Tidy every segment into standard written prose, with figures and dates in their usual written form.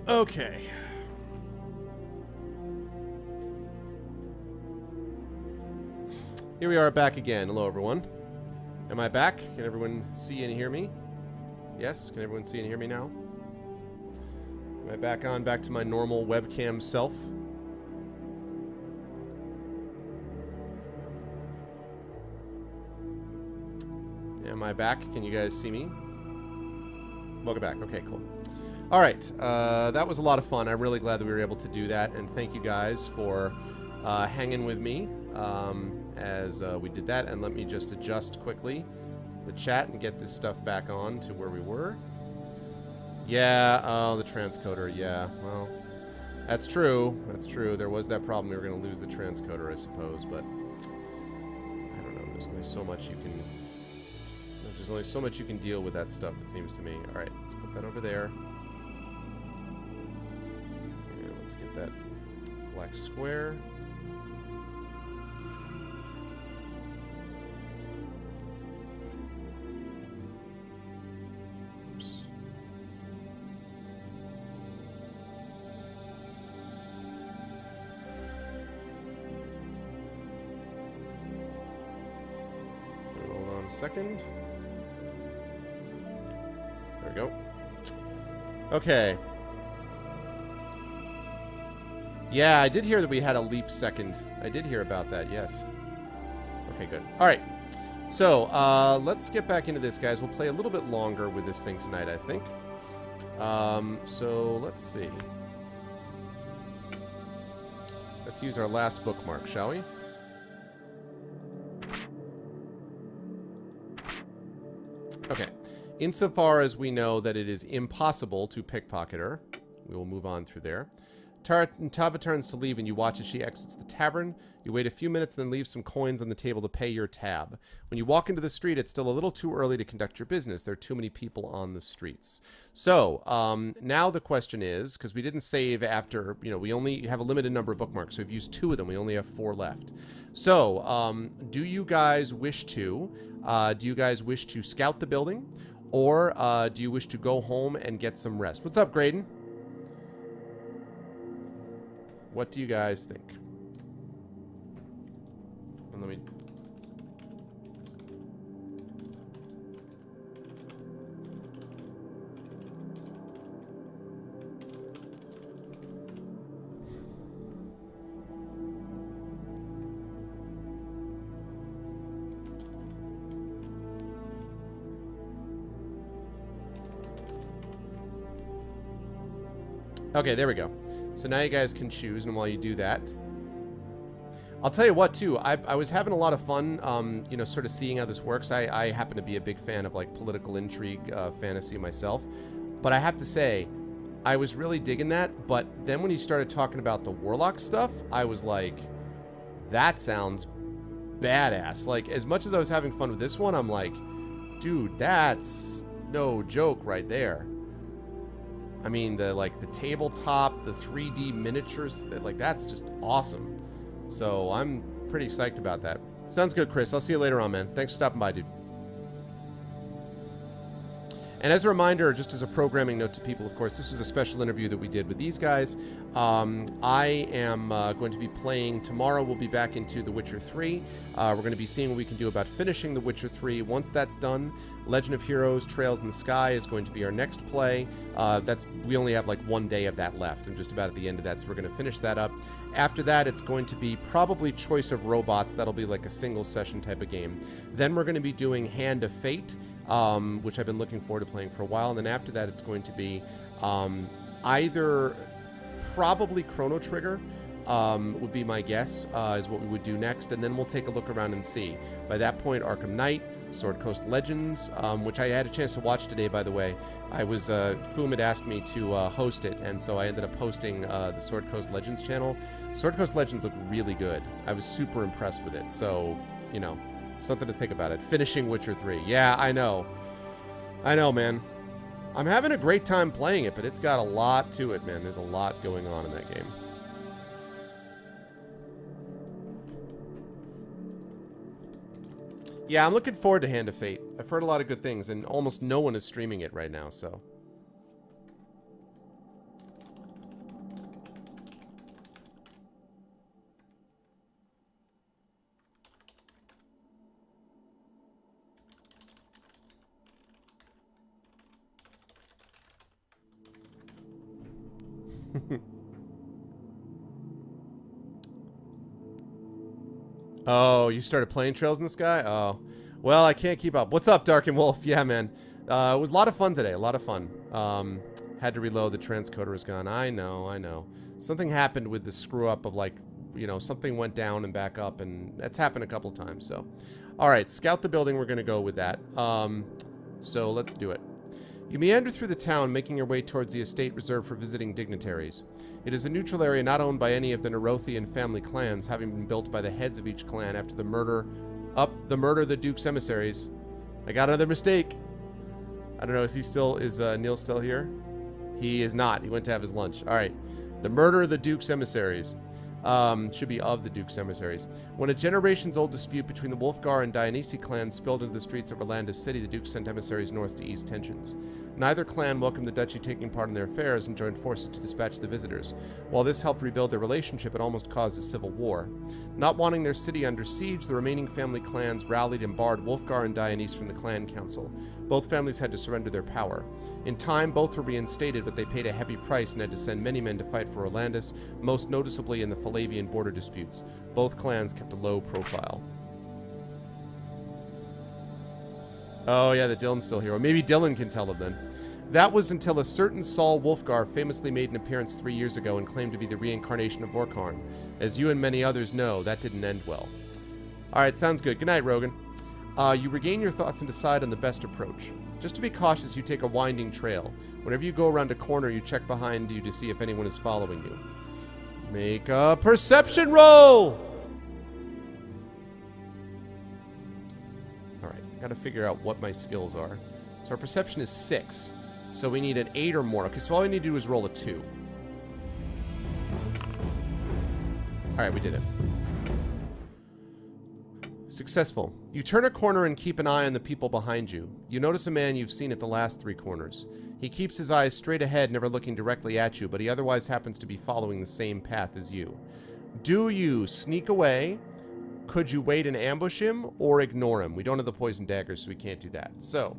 Okay. Here we are back again. Hello, everyone. Am I back? Can everyone see and hear me? Yes? Can everyone see and hear me now? Am I back to my normal webcam self? Am I back? Can you guys see me? Welcome back. Okay, cool. All right. That was a lot of fun. I'm really glad that we were able to do that, and thank you guys for hanging with me as we did that. And let me just adjust quickly the chat and get this stuff back on to where we were. Yeah, oh, the transcoder. Yeah, well, that's true. That's true. There was that problem. We were going to lose the transcoder, I suppose, but I don't know. There's only so much you can... There's only so much you can deal with that stuff, it seems to me. All right, let's put that over there. And let's get that black square. Oops. Hold on a second. There we go. Okay. Yeah, I did hear that we had a leap second. I did hear about that, yes. Okay, good. All right. So, let's get back into this, guys. We'll play a little bit longer with this thing tonight, I think. So, let's see. Let's use our last bookmark, shall we? Okay. Insofar as we know that it is impossible to pickpocket her, we will move on through there. Tava turns to leave, and you watch as she exits the tavern. You wait a few minutes, then leave some coins on the table to pay your tab. When you walk into the street, it's still a little too early to conduct your business. There are too many people on the streets. So, now the question is, because we didn't save after, you know, we only have a limited number of bookmarks, so we've used 2 of them. We only have 4 left. So, do you guys wish to scout the building? Or do you wish to go home and get some rest? What's up, Graydon? What do you guys think? And let me... Okay, there we go. So now you guys can choose, and while you do that, I'll tell you what, too. I was having a lot of fun, you know, sort of seeing how this works. I happen to be a big fan of, like, political intrigue fantasy myself. But I have to say, I was really digging that. But then when you started talking about the Warlock stuff, I was like, that sounds badass. Like, as much as I was having fun with this one, I'm like, dude, that's no joke right there. I mean, the tabletop, the 3D miniatures, that's just awesome. So I'm pretty psyched about that. Sounds good, Chris. I'll see you later on, man. Thanks for stopping by, dude. And as a reminder, just as a programming note to people, of course, this was a special interview that we did with these guys. I am going to be playing tomorrow. We'll be back into The Witcher 3. We're going to be seeing what we can do about finishing The Witcher 3. Once that's done, Legend of Heroes Trails in the Sky is going to be our next play. We only have like 1 day of that left. I'm just about at the end of that, so we're going to finish that up. After that, it's going to be probably Choice of Robots. That'll be like a single session type of game. Then we're going to be doing Hand of Fate, which I've been looking forward to playing for a while. And then after that, it's going to be either probably Chrono Trigger would be my guess, is what we would do next. And then we'll take a look around and see. By that point, Arkham Knight, Sword Coast Legends, which I had a chance to watch today, by the way. Foom had asked me to host it, and so I ended up hosting the Sword Coast Legends channel. Sword Coast Legends looked really good. I was super impressed with it, so, you know, something to think about it. Finishing Witcher 3. Yeah, I know. I know, man. I'm having a great time playing it, but it's got a lot to it, man. There's a lot going on in that game. Yeah, I'm looking forward to Hand of Fate. I've heard a lot of good things, and almost no one is streaming it right now, so. Oh, you started playing Trails in the Sky? Oh. Well, I can't keep up. What's up, Dark and Wolf? Yeah, man. It was a lot of fun today. A lot of fun. Had to reload. The transcoder was gone. I know. Something happened with the screw up of, like, you know, something went down and back up, and that's happened a couple times, so. All right, scout the building. We're going to go with that. So let's do it. You meander through the town, making your way towards the estate reserved for visiting dignitaries. It is a neutral area not owned by any of the Nerothian family clans, having been built by the heads of each clan after the murder of the Duke's emissaries. I got another mistake. I don't know, is Neil still here? He is not. He went to have his lunch. All right. The murder of the Duke's emissaries. Should be of the Duke's emissaries. When a generations-old dispute between the Wolfgar and Dionysi clans spilled into the streets of Orlandis City, the Duke sent emissaries north to ease tensions. Neither clan welcomed the duchy taking part in their affairs and joined forces to dispatch the visitors. While this helped rebuild their relationship, it almost caused a civil war. Not wanting their city under siege, the remaining family clans rallied and barred Wolfgar and Dionysi from the clan council. Both families had to surrender their power. In time, both were reinstated, but they paid a heavy price and had to send many men to fight for Orlandis, most noticeably in the Falavian border disputes. Both clans kept a low profile. Oh yeah, the Dylan's still here. Or maybe Dylan can tell them then. That was until a certain Saul Wolfgar famously made an appearance 3 years ago and claimed to be the reincarnation of Vorkarn. As you and many others know, that didn't end well. Alright, sounds good. Good night, Rogan. You regain your thoughts and decide on the best approach. Just to be cautious, you take a winding trail. Whenever you go around a corner, you check behind you to see if anyone is following you. Make a perception roll! Alright, I gotta figure out what my skills are. So our perception is 6. So we need an 8 or more. Okay, so all we need to do is roll a 2. Alright, we did it. Successful. You turn a corner and keep an eye on the people behind you. You notice a man you've seen at the last 3 corners. He keeps his eyes straight ahead, never looking directly at you, but he otherwise happens to be following the same path as you. Do you sneak away? Could you wait and ambush him, or ignore him? We don't have the poison daggers, so we can't do that. So...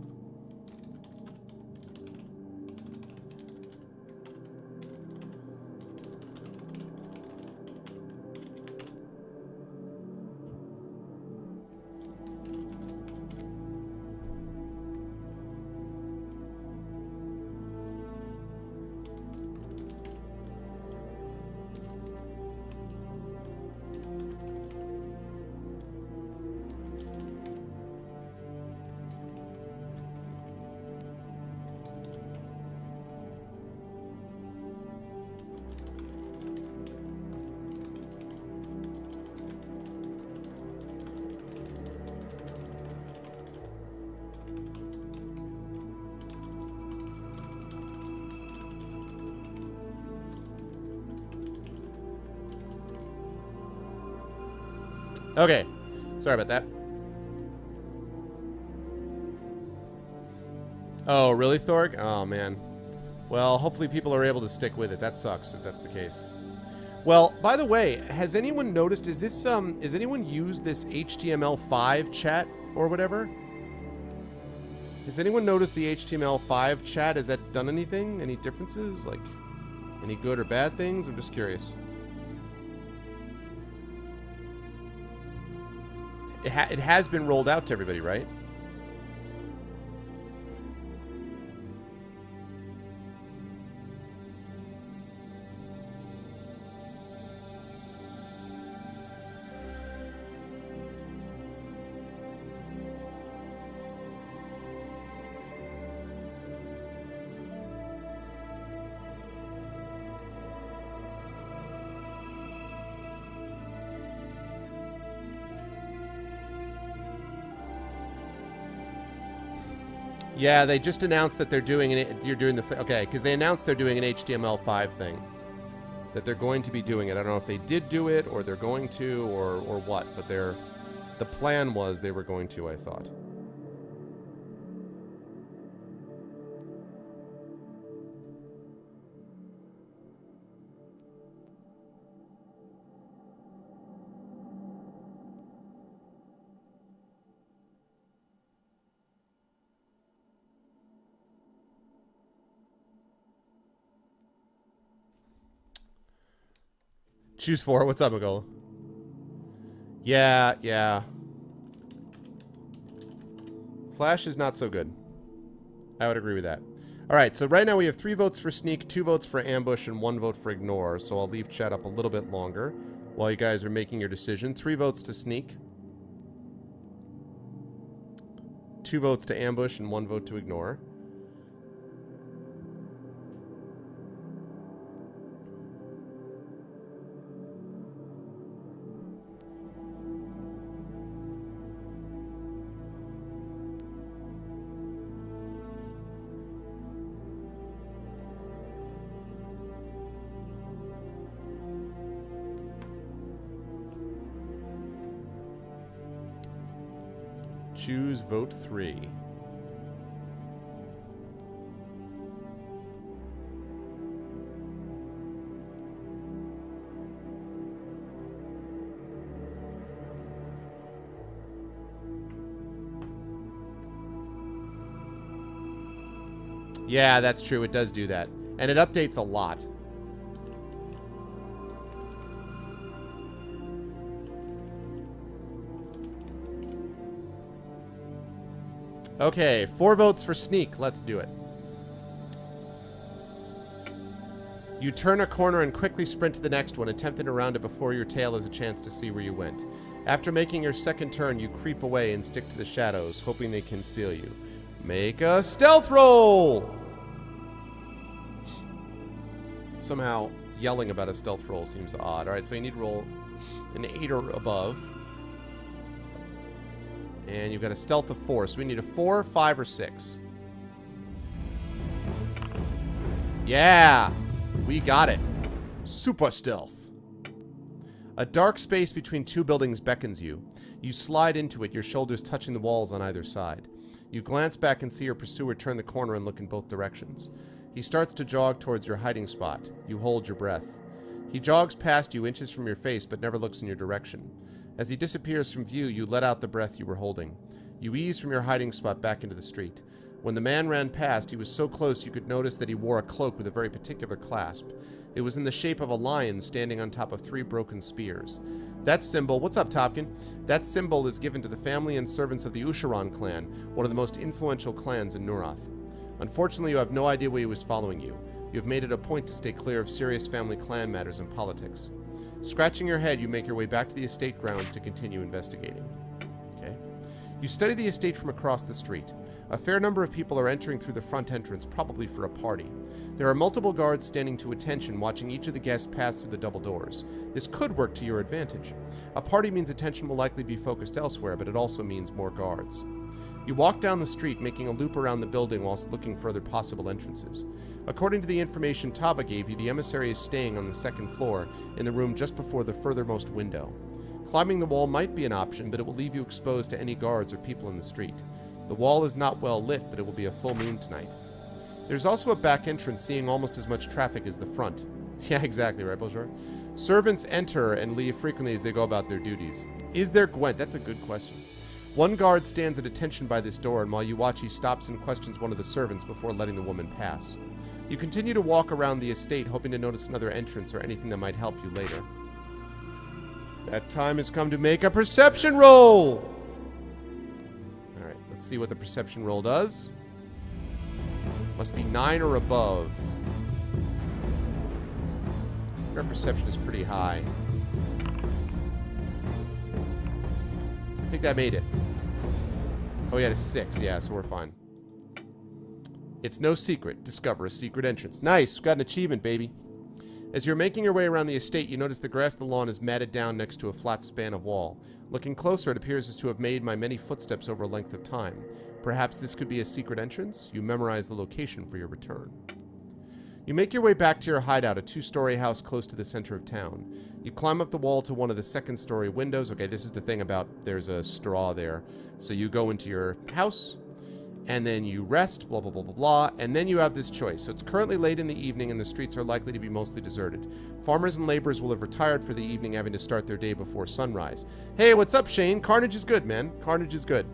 Okay. Sorry about that. Oh, really, Thorg? Oh, man. Well, hopefully people are able to stick with it. That sucks if that's the case. Well, by the way, has anyone noticed, is anyone used this HTML5 chat or whatever? Has anyone noticed the HTML5 chat? Has that done anything? Any differences? Like, any good or bad things? I'm just curious. It has been rolled out to everybody, right? Yeah, they just announced that they're doing it. You're doing the okay, because they announced they're doing an HTML5 thing. That they're going to be doing it. I don't know if they did do it or they're going to or what, but the plan was they were going to, I thought. Choose 4. What's up, Magola? Yeah, yeah. Flash is not so good. I would agree with that. Alright, so right now we have 3 votes for sneak, 2 votes for ambush, and 1 vote for ignore. So I'll leave chat up a little bit longer while you guys are making your decision. 3 votes to sneak. 2 votes to ambush, and 1 vote to ignore. Choose vote 3. Yeah, that's true. It does do that. And it updates a lot. Okay, 4 votes for sneak. Let's do it. You turn a corner and quickly sprint to the next one, attempting to round it before your tail has a chance to see where you went. After making your second turn, you creep away and stick to the shadows, hoping they conceal you. Make a stealth roll! Somehow, yelling about a stealth roll seems odd. Alright, so you need to roll an 8 or above. And you've got a stealth of 4, so we need a 4, 5, or 6. Yeah! We got it. Super stealth. A dark space between 2 buildings beckons you. You slide into it, your shoulders touching the walls on either side. You glance back and see your pursuer turn the corner and look in both directions. He starts to jog towards your hiding spot. You hold your breath. He jogs past you inches from your face, but never looks in your direction. As he disappears from view, you let out the breath you were holding. You ease from your hiding spot back into the street. When the man ran past, he was so close you could notice that he wore a cloak with a very particular clasp. It was in the shape of a lion standing on top of 3 broken spears. That symbol, what's up, Topkin? That symbol is given to the family and servants of the Usharan clan, one of the most influential clans in Nurath. Unfortunately, you have no idea why he was following you. You have made it a point to stay clear of serious family clan matters and politics. Scratching your head, you make your way back to the estate grounds to continue investigating. Okay. You study the estate from across the street. A fair number of people are entering through the front entrance, probably for a party. There are multiple guards standing to attention, watching each of the guests pass through the double doors. This could work to your advantage. A party means attention will likely be focused elsewhere, but it also means more guards. You walk down the street, making a loop around the building whilst looking for other possible entrances. According to the information Tava gave you, the emissary is staying on the 2nd floor, in the room just before the furthermost window. Climbing the wall might be an option, but it will leave you exposed to any guards or people in the street. The wall is not well lit, but it will be a full moon tonight. There's also a back entrance seeing almost as much traffic as the front. Yeah, exactly right, Bonjour. Servants enter and leave frequently as they go about their duties. Is there Gwent? That's a good question. One guard stands at attention by this door, and while you watch, he stops and questions one of the servants before letting the woman pass. You continue to walk around the estate, hoping to notice another entrance or anything that might help you later. That time has come to make a perception roll! Alright, let's see what the perception roll does. Must be 9 or above. Our perception is pretty high. I think that made it. Oh, yeah, it's 6. Yeah, so we're fine. It's no secret. Discover a secret entrance. Nice. Got an achievement, baby. As you're making your way around the estate, you notice the grass of the lawn is matted down next to a flat span of wall. Looking closer, it appears as to have made my many footsteps over a length of time. Perhaps this could be a secret entrance? You memorize the location for your return. You make your way back to your hideout, a 2-story house close to the center of town. You climb up the wall to one of the 2nd-story windows. Okay, this is the thing about there's a straw there. So you go into your house, and then you rest, blah, blah, blah, blah, blah, and then you have this choice. So it's currently late in the evening, and the streets are likely to be mostly deserted. Farmers and laborers will have retired for the evening, having to start their day before sunrise. Hey, what's up, Shane? Carnage is good, man. Carnage is good.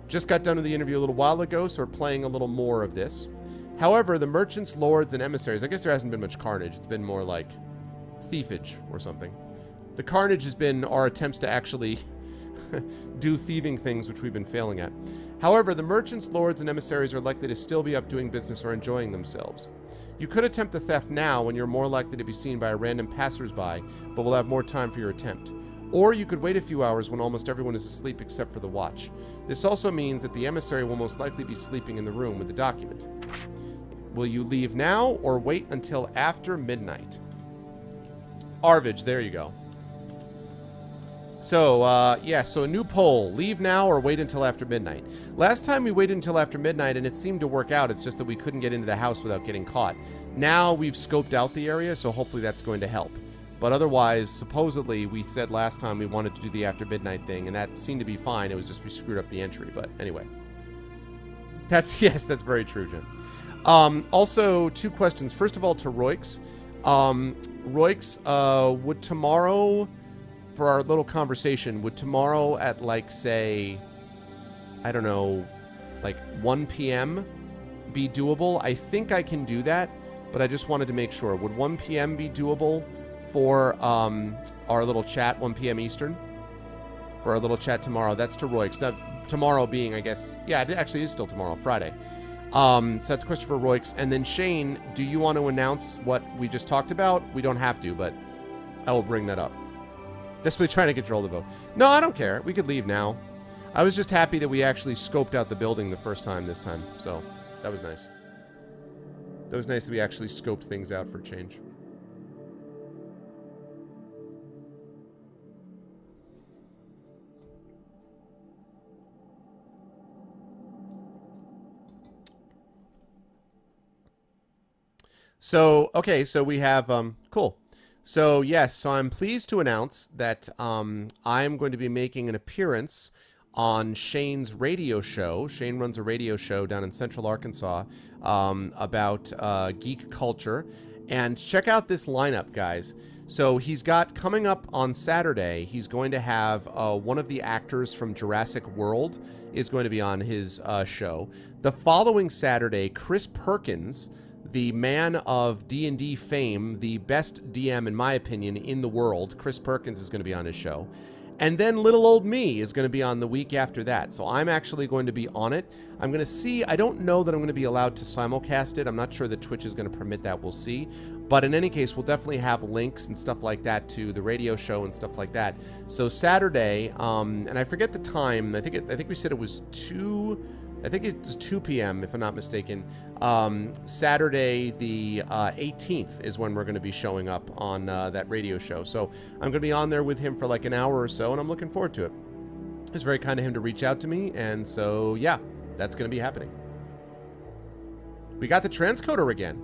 Just got done with the interview a little while ago, so we're playing a little more of this. However, the merchants, lords, and emissaries, I guess there hasn't been much carnage. It's been more like thiefage or something. The carnage has been our attempts to actually do thieving things, which we've been failing at. However, the merchants, lords, and emissaries are likely to still be up doing business or enjoying themselves. You could attempt the theft now when you're more likely to be seen by a random passersby, but will have more time for your attempt. Or you could wait a few hours when almost everyone is asleep except for the watch. This also means that the emissary will most likely be sleeping in the room with the document. Will you leave now or wait until after midnight? Arvage, there you go. So, yeah, so a new poll. Leave now or wait until after midnight. Last time we waited until after midnight, and it seemed to work out. It's just that we couldn't get into the house without getting caught. Now we've scoped out the area, so hopefully that's going to help. But otherwise, supposedly, we said last time we wanted to do the after midnight thing, and that seemed to be fine. It was just we screwed up the entry, but anyway. Yes, that's very true, Jim. Also, two questions. First of all, to Roix. Roix, would tomorrow... For our little conversation, would tomorrow at, like, say, I don't know, like 1 p.m. be doable? I think I can do that, but I just wanted to make sure. Would 1 p.m. be doable for our little chat, 1 p.m. Eastern? For our little chat tomorrow. That's to Roix. That tomorrow being, I guess, yeah, it actually is still tomorrow, Friday. So that's a question for Roix. And then Shane, do you want to announce what we just talked about? We don't have to, but I will bring that up. Desperately trying to control the vote. No, I don't care. We could leave now. I was just happy that we actually scoped out the building the first time this time. So, that was nice. That was nice that we actually scoped things out for a change. So, okay, so we have, cool. So, yes, so I'm pleased to announce that I'm going to be making an appearance on Shane's radio show. Shane runs a radio show down in Central Arkansas about geek culture. And check out this lineup, guys. So he's got, coming up on Saturday, he's going to have one of the actors from Jurassic World is going to be on his show. The following Saturday, Chris Perkins, the man of D&D fame, the best DM, in my opinion, in the world, Chris Perkins is going to be on his show. And then little old me is going to be on the week after that. So I'm actually going to be on it. I'm going to see, I don't know that I'm going to be allowed to simulcast it. I'm not sure that Twitch is going to permit that. We'll see. But in any case, we'll definitely have links and stuff like that to the radio show and stuff like that. So Saturday, and I forget the time. I think we said it was 2... I think it's 2 p.m., if I'm not mistaken. Saturday, the 18th, is when we're going to be showing up on that radio show. So I'm going to be on there with him for like an hour or so, and I'm looking forward to it. It's very kind of him to reach out to me, and so, yeah, that's going to be happening. We got the transcoder again.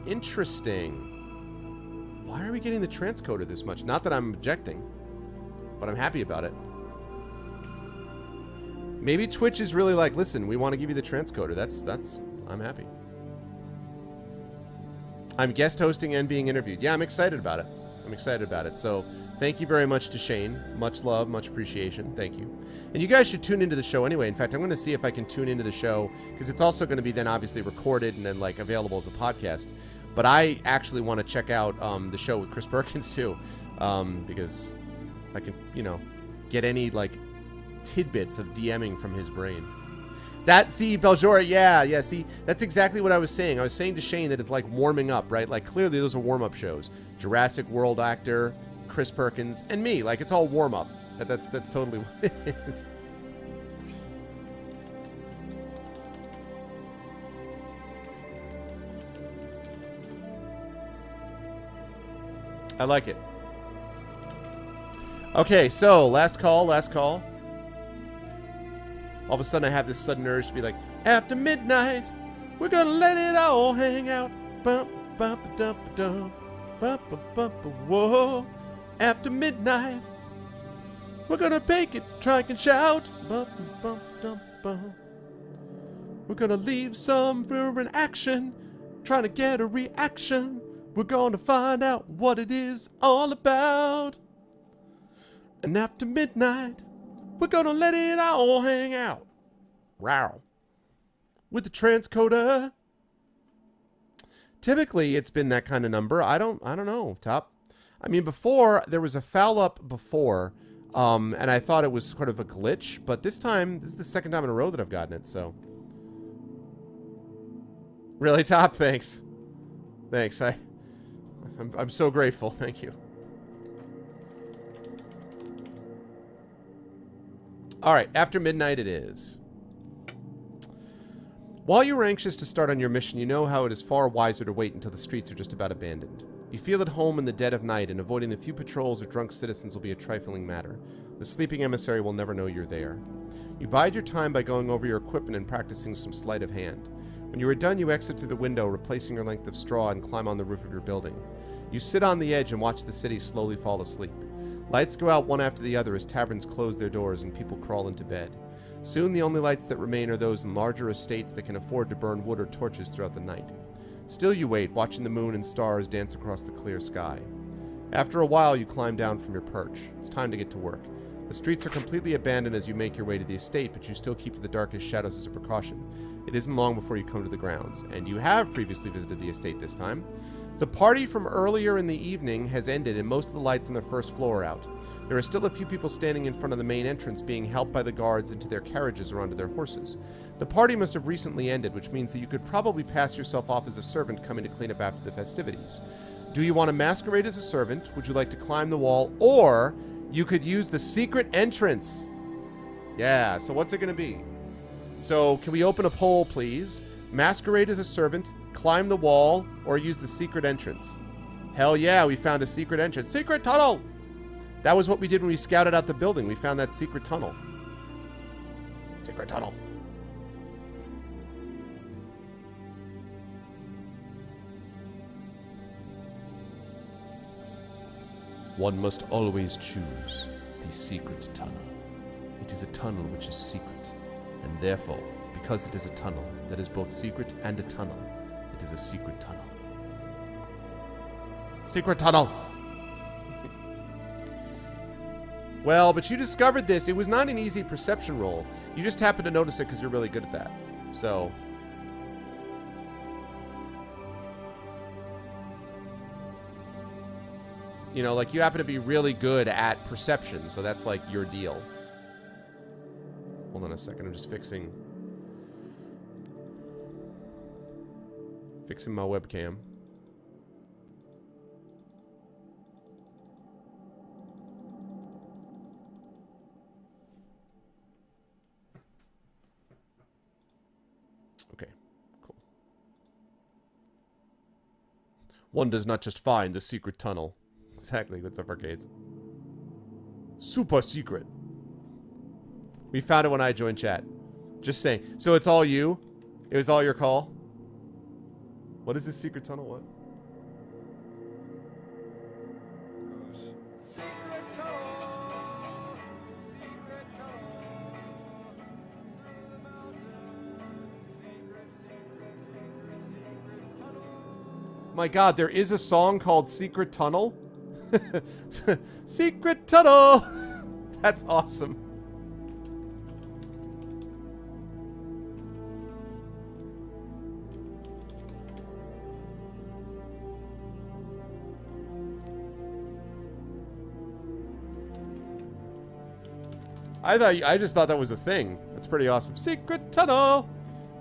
Interesting. Why are we getting the transcoder this much? Not that I'm objecting, but I'm happy about it. Maybe Twitch is really like, listen, we want to give you the transcoder. That's, I'm happy. I'm guest hosting and being interviewed. Yeah, I'm excited about it. I'm excited about it. So thank you very much to Shane. Much love, much appreciation. Thank you. And you guys should tune into the show anyway. In fact, I'm going to see if I can tune into the show because it's also going to be then obviously recorded and then like available as a podcast. But I actually want to check out the show with Chris Perkins too, because if I can, you know, get any like tidbits of DMing from his brain. That, see, Beljora, yeah, see, that's exactly what I was saying. I was saying to Shane that it's like warming up, right? Like, clearly those are warm-up shows. Jurassic World actor, Chris Perkins, and me. Like, it's all warm-up. That's totally what it is. I like it. Okay, so, last call. All of a sudden, I have this sudden urge to be like, after midnight, we're gonna let it all hang out. Bump, bump, dump, dump, bump, bump, whoa. After midnight, we're gonna bake it, try and shout. Bump, bump, dump, bump. We're gonna leave some for an action, trying to get a reaction. We're gonna find out what it is all about. And after midnight, we're gonna let it all hang out. Wow. With the transcoder. Typically, it's been that kind of number. I don't know, Top. I mean, before, there was a foul up before, and I thought it was sort of a glitch, but this time, this is the second time in a row that I've gotten it, so. Really, Top? Thanks. Thanks. I'm so grateful. Thank you. Alright, after midnight it is. While you are anxious to start on your mission, you know how it is far wiser to wait until the streets are just about abandoned. You feel at home in the dead of night, and avoiding the few patrols or drunk citizens will be a trifling matter. The sleeping emissary will never know you're there. You bide your time by going over your equipment and practicing some sleight of hand. When you are done, you exit through the window, replacing your length of straw, and climb on the roof of your building. You sit on the edge and watch the city slowly fall asleep. Lights go out one after the other as taverns close their doors and people crawl into bed. Soon the only lights that remain are those in larger estates that can afford to burn wood or torches throughout the night. Still you wait, watching the moon and stars dance across the clear sky. After a while, you climb down from your perch. It's time to get to work. The streets are completely abandoned as you make your way to the estate, but you still keep to the darkest shadows as a precaution. It isn't long before you come to the grounds, and you have previously visited the estate this time. The party from earlier in the evening has ended, and most of the lights on the first floor are out. There are still a few people standing in front of the main entrance being helped by the guards into their carriages or onto their horses. The party must have recently ended, which means that you could probably pass yourself off as a servant coming to clean up after the festivities. Do you want to masquerade as a servant? Would you like to climb the wall? Or you could use the secret entrance. Yeah, so what's it going to be? So can we open a poll, please? Masquerade as a servant, climb the wall, or use the secret entrance? Hell yeah, we found a secret entrance. Secret tunnel! That was what we did when we scouted out the building. We found that secret tunnel. Secret tunnel. One must always choose the secret tunnel. It is a tunnel which is secret, and therefore, because it is a tunnel that is both secret and a tunnel, it is a secret tunnel. Secret tunnel! Well, but you discovered this. It was not an easy perception roll. You just happened to notice it because you're really good at that. So. You know, like you happen to be really good at perception. So that's like your deal. Hold on a second. I'm just fixing my webcam. Okay, cool. One does not just find the secret tunnel. Exactly. What's up, arcades? Super secret. We found it when I joined chat. Just saying. So it's all you? It was all your call? What is this secret tunnel? What? My god, there is a song called Secret Tunnel? Secret Tunnel! That's awesome. I just thought that was a thing. That's pretty awesome. Secret Tunnel!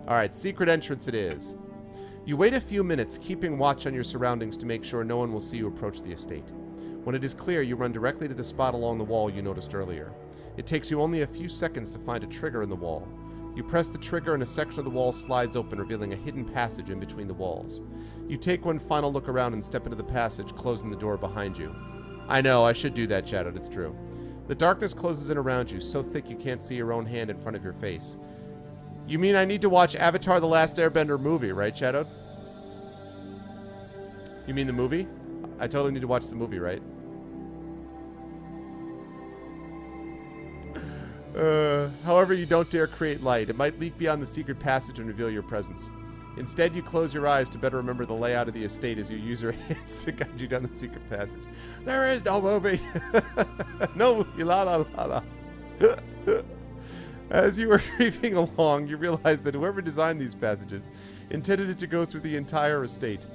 Alright, secret entrance it is. You wait a few minutes, keeping watch on your surroundings to make sure no one will see you approach the estate. When it is clear, you run directly to the spot along the wall you noticed earlier. It takes you only a few seconds to find a trigger in the wall. You press the trigger and a section of the wall slides open, revealing a hidden passage in between the walls. You take one final look around and step into the passage, closing the door behind you. I know, I should do that, Shadowed, it's true. The darkness closes in around you, so thick you can't see your own hand in front of your face. You mean I need to watch Avatar: The Last Airbender movie, right, Shadowed? You mean the movie? I totally need to watch the movie, right? However, you don't dare create light. It might leak beyond the secret passage and reveal your presence. Instead, you close your eyes to better remember the layout of the estate as you use your hands to guide you down the secret passage. There is no movie! No movie, la la la la. As you are creeping along, you realize that whoever designed these passages intended it to go through the entire estate.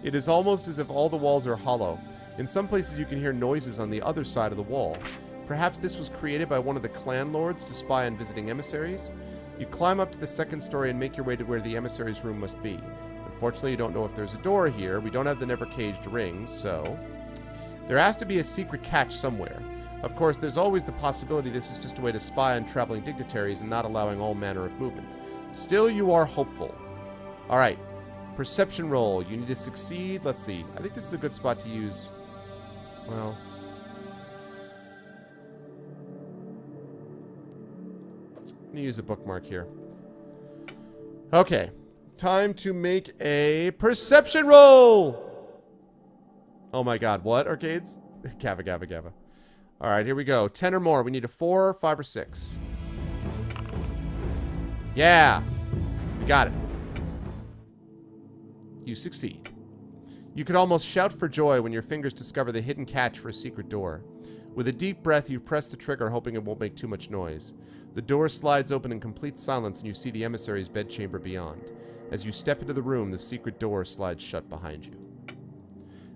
It is almost as if all the walls are hollow. In some places you can hear noises on the other side of the wall. Perhaps this was created by one of the clan lords to spy on visiting emissaries? You climb up to the second story and make your way to where the emissary's room must be. Unfortunately, you don't know if there's a door here. We don't have the never-caged rings, so... There has to be a secret catch somewhere. Of course, there's always the possibility this is just a way to spy on traveling dignitaries and not allowing all manner of movement. Still, you are hopeful. Alright. Perception roll. You need to succeed. Let's see. I think this is a good spot to use... Well... I'm going to use a bookmark here. Okay. Time to make a perception roll! Oh my god, what, arcades? Gava, gava, gava. Alright, here we go. 10 or more. We need a 4, 5, or 6. Yeah! We got it. You succeed. You could almost shout for joy when your fingers discover the hidden catch for a secret door. With a deep breath, you press the trigger, hoping it won't make too much noise. The door slides open in complete silence, and you see the emissary's bedchamber beyond. As you step into the room, the secret door slides shut behind you.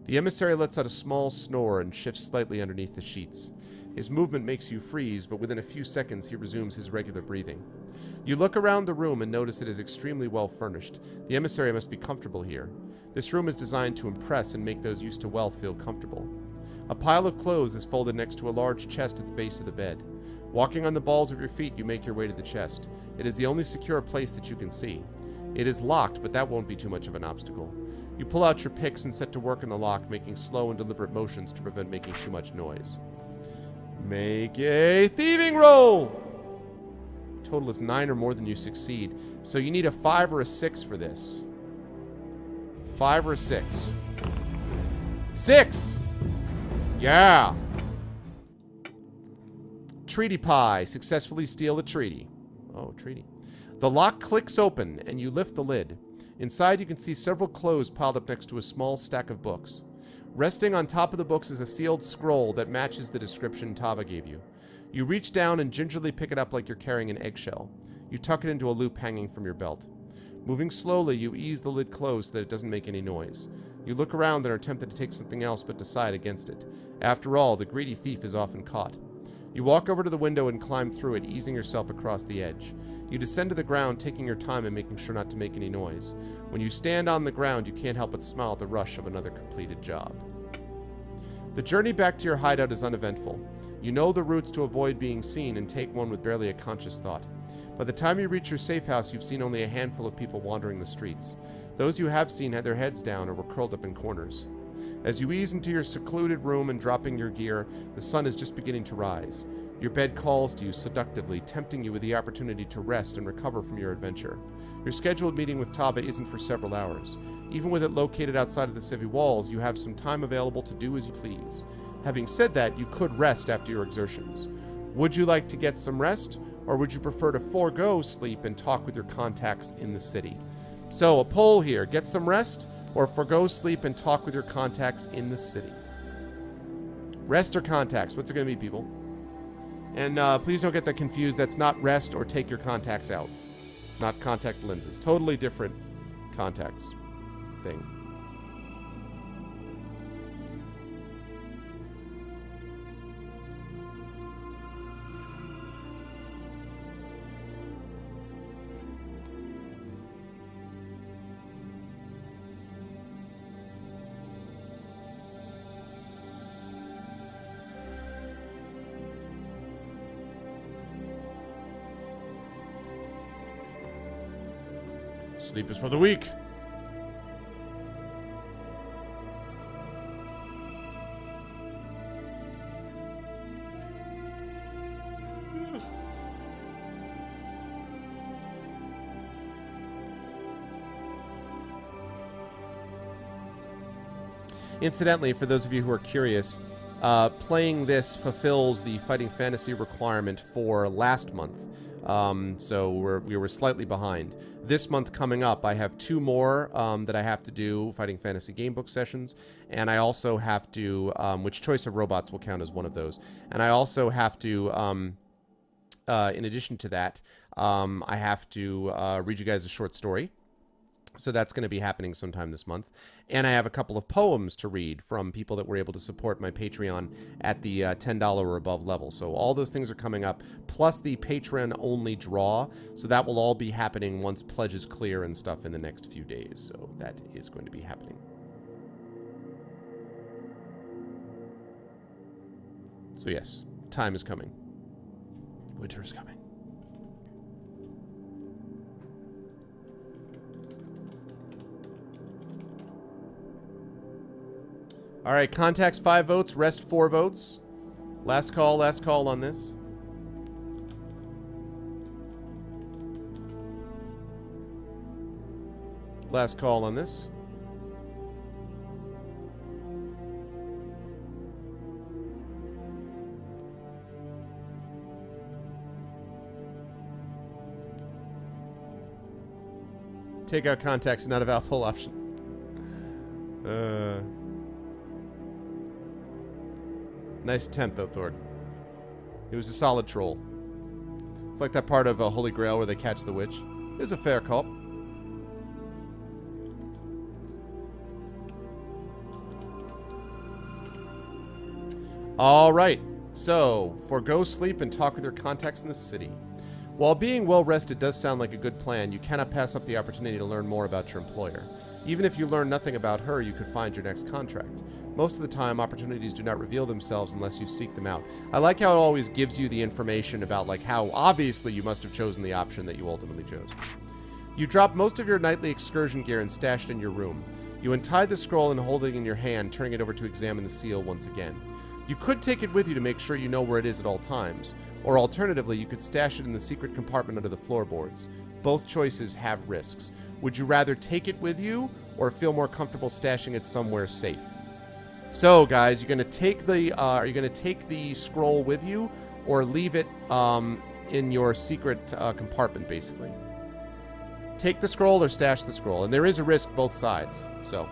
The emissary lets out a small snore and shifts slightly underneath the sheets. His movement makes you freeze, but within a few seconds he resumes his regular breathing. You look around the room and notice it is extremely well furnished. The emissary must be comfortable here. This room is designed to impress and make those used to wealth feel comfortable. A pile of clothes is folded next to a large chest at the base of the bed. Walking on the balls of your feet, you make your way to the chest. It is the only secure place that you can see. It is locked, but that won't be too much of an obstacle. You pull out your picks and set to work in the lock, making slow and deliberate motions to prevent making too much noise. Make a thieving roll! Total is 9 or more than you succeed, so you need a 5 or a 6 for this. 5 or a 6. 6! Yeah! Treaty pie. Successfully steal a treaty. Oh, treaty. The lock clicks open, and you lift the lid. Inside, you can see several clothes piled up next to a small stack of books. Resting on top of the books is a sealed scroll that matches the description Tava gave you. You reach down and gingerly pick it up like you're carrying an eggshell. You tuck it into a loop hanging from your belt. Moving slowly, you ease the lid closed so that it doesn't make any noise. You look around and are tempted to take something else but decide against it. After all, the greedy thief is often caught. You walk over to the window and climb through it, easing yourself across the edge. You descend to the ground, taking your time and making sure not to make any noise. When you stand on the ground, you can't help but smile at the rush of another completed job. The journey back to your hideout is uneventful. You know the routes to avoid being seen and take one with barely a conscious thought. By the time you reach your safe house, you've seen only a handful of people wandering the streets. Those you have seen had their heads down or were curled up in corners. As you ease into your secluded room and dropping your gear, the sun is just beginning to rise. Your bed calls to you seductively, tempting you with the opportunity to rest and recover from your adventure. Your scheduled meeting with Tava isn't for several hours. Even with it located outside of the city walls, you have some time available to do as you please. Having said that, you could rest after your exertions. Would you like to get some rest, or would you prefer to forego sleep and talk with your contacts in the city? So, a poll here. Get some rest, or forgo sleep and talk with your contacts in the city? Rest or contacts? What's it going to be, people? And please don't get that confused. That's not rest or take your contacts out. It's not contact lenses. Totally different contacts thing. Sleep is for the weak. Incidentally, for those of you who are curious, playing this fulfills the Fighting Fantasy requirement for last month. So we were slightly behind. This month coming up, I have 2 more that I have to do, Fighting Fantasy Gamebook sessions, and I also have to, which Choice of Robots will count as one of those, and I also have to, in addition to that, I have to read you guys a short story. So that's going to be happening sometime this month. And I have a couple of poems to read from people that were able to support my Patreon at the $10 or above level. So all those things are coming up, plus the Patreon-only draw. So that will all be happening once pledges clear and stuff in the next few days. So that is going to be happening. So yes, time is coming. Winter is coming. All right, contacts 5 votes, rest 4 votes. Last call on this. Last call on this. Take out contacts, not a valve pull option. Nice attempt, though, Thord. It was a solid troll. It's like that part of Holy Grail where they catch the witch. It was a fair call. All right. So, forgo sleep and talk with your contacts in the city. While being well-rested does sound like a good plan, you cannot pass up the opportunity to learn more about your employer. Even if you learn nothing about her, you could find your next contract. Most of the time, opportunities do not reveal themselves unless you seek them out. I like how it always gives you the information about like how obviously you must have chosen the option that you ultimately chose. You drop most of your nightly excursion gear and stash it in your room. You untie the scroll and hold it in your hand, turning it over to examine the seal once again. You could take it with you to make sure you know where it is at all times, or alternatively, you could stash it in the secret compartment under the floorboards. Both choices have risks. Would you rather take it with you, or feel more comfortable stashing it somewhere safe? So, guys, you're gonna take the are you gonna take the scroll with you, or leave it in your secret compartment, basically? Take the scroll or stash the scroll, and there is a risk both sides. So.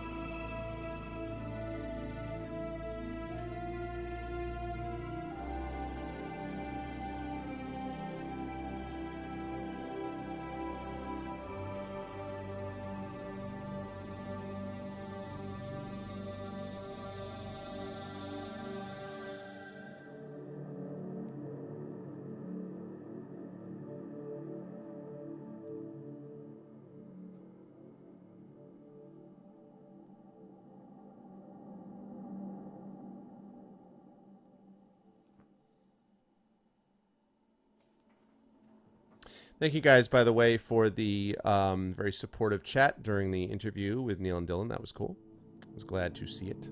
Thank you guys, by the way, for the very supportive chat during the interview with Neil and Dylan. That was cool. I was glad to see it.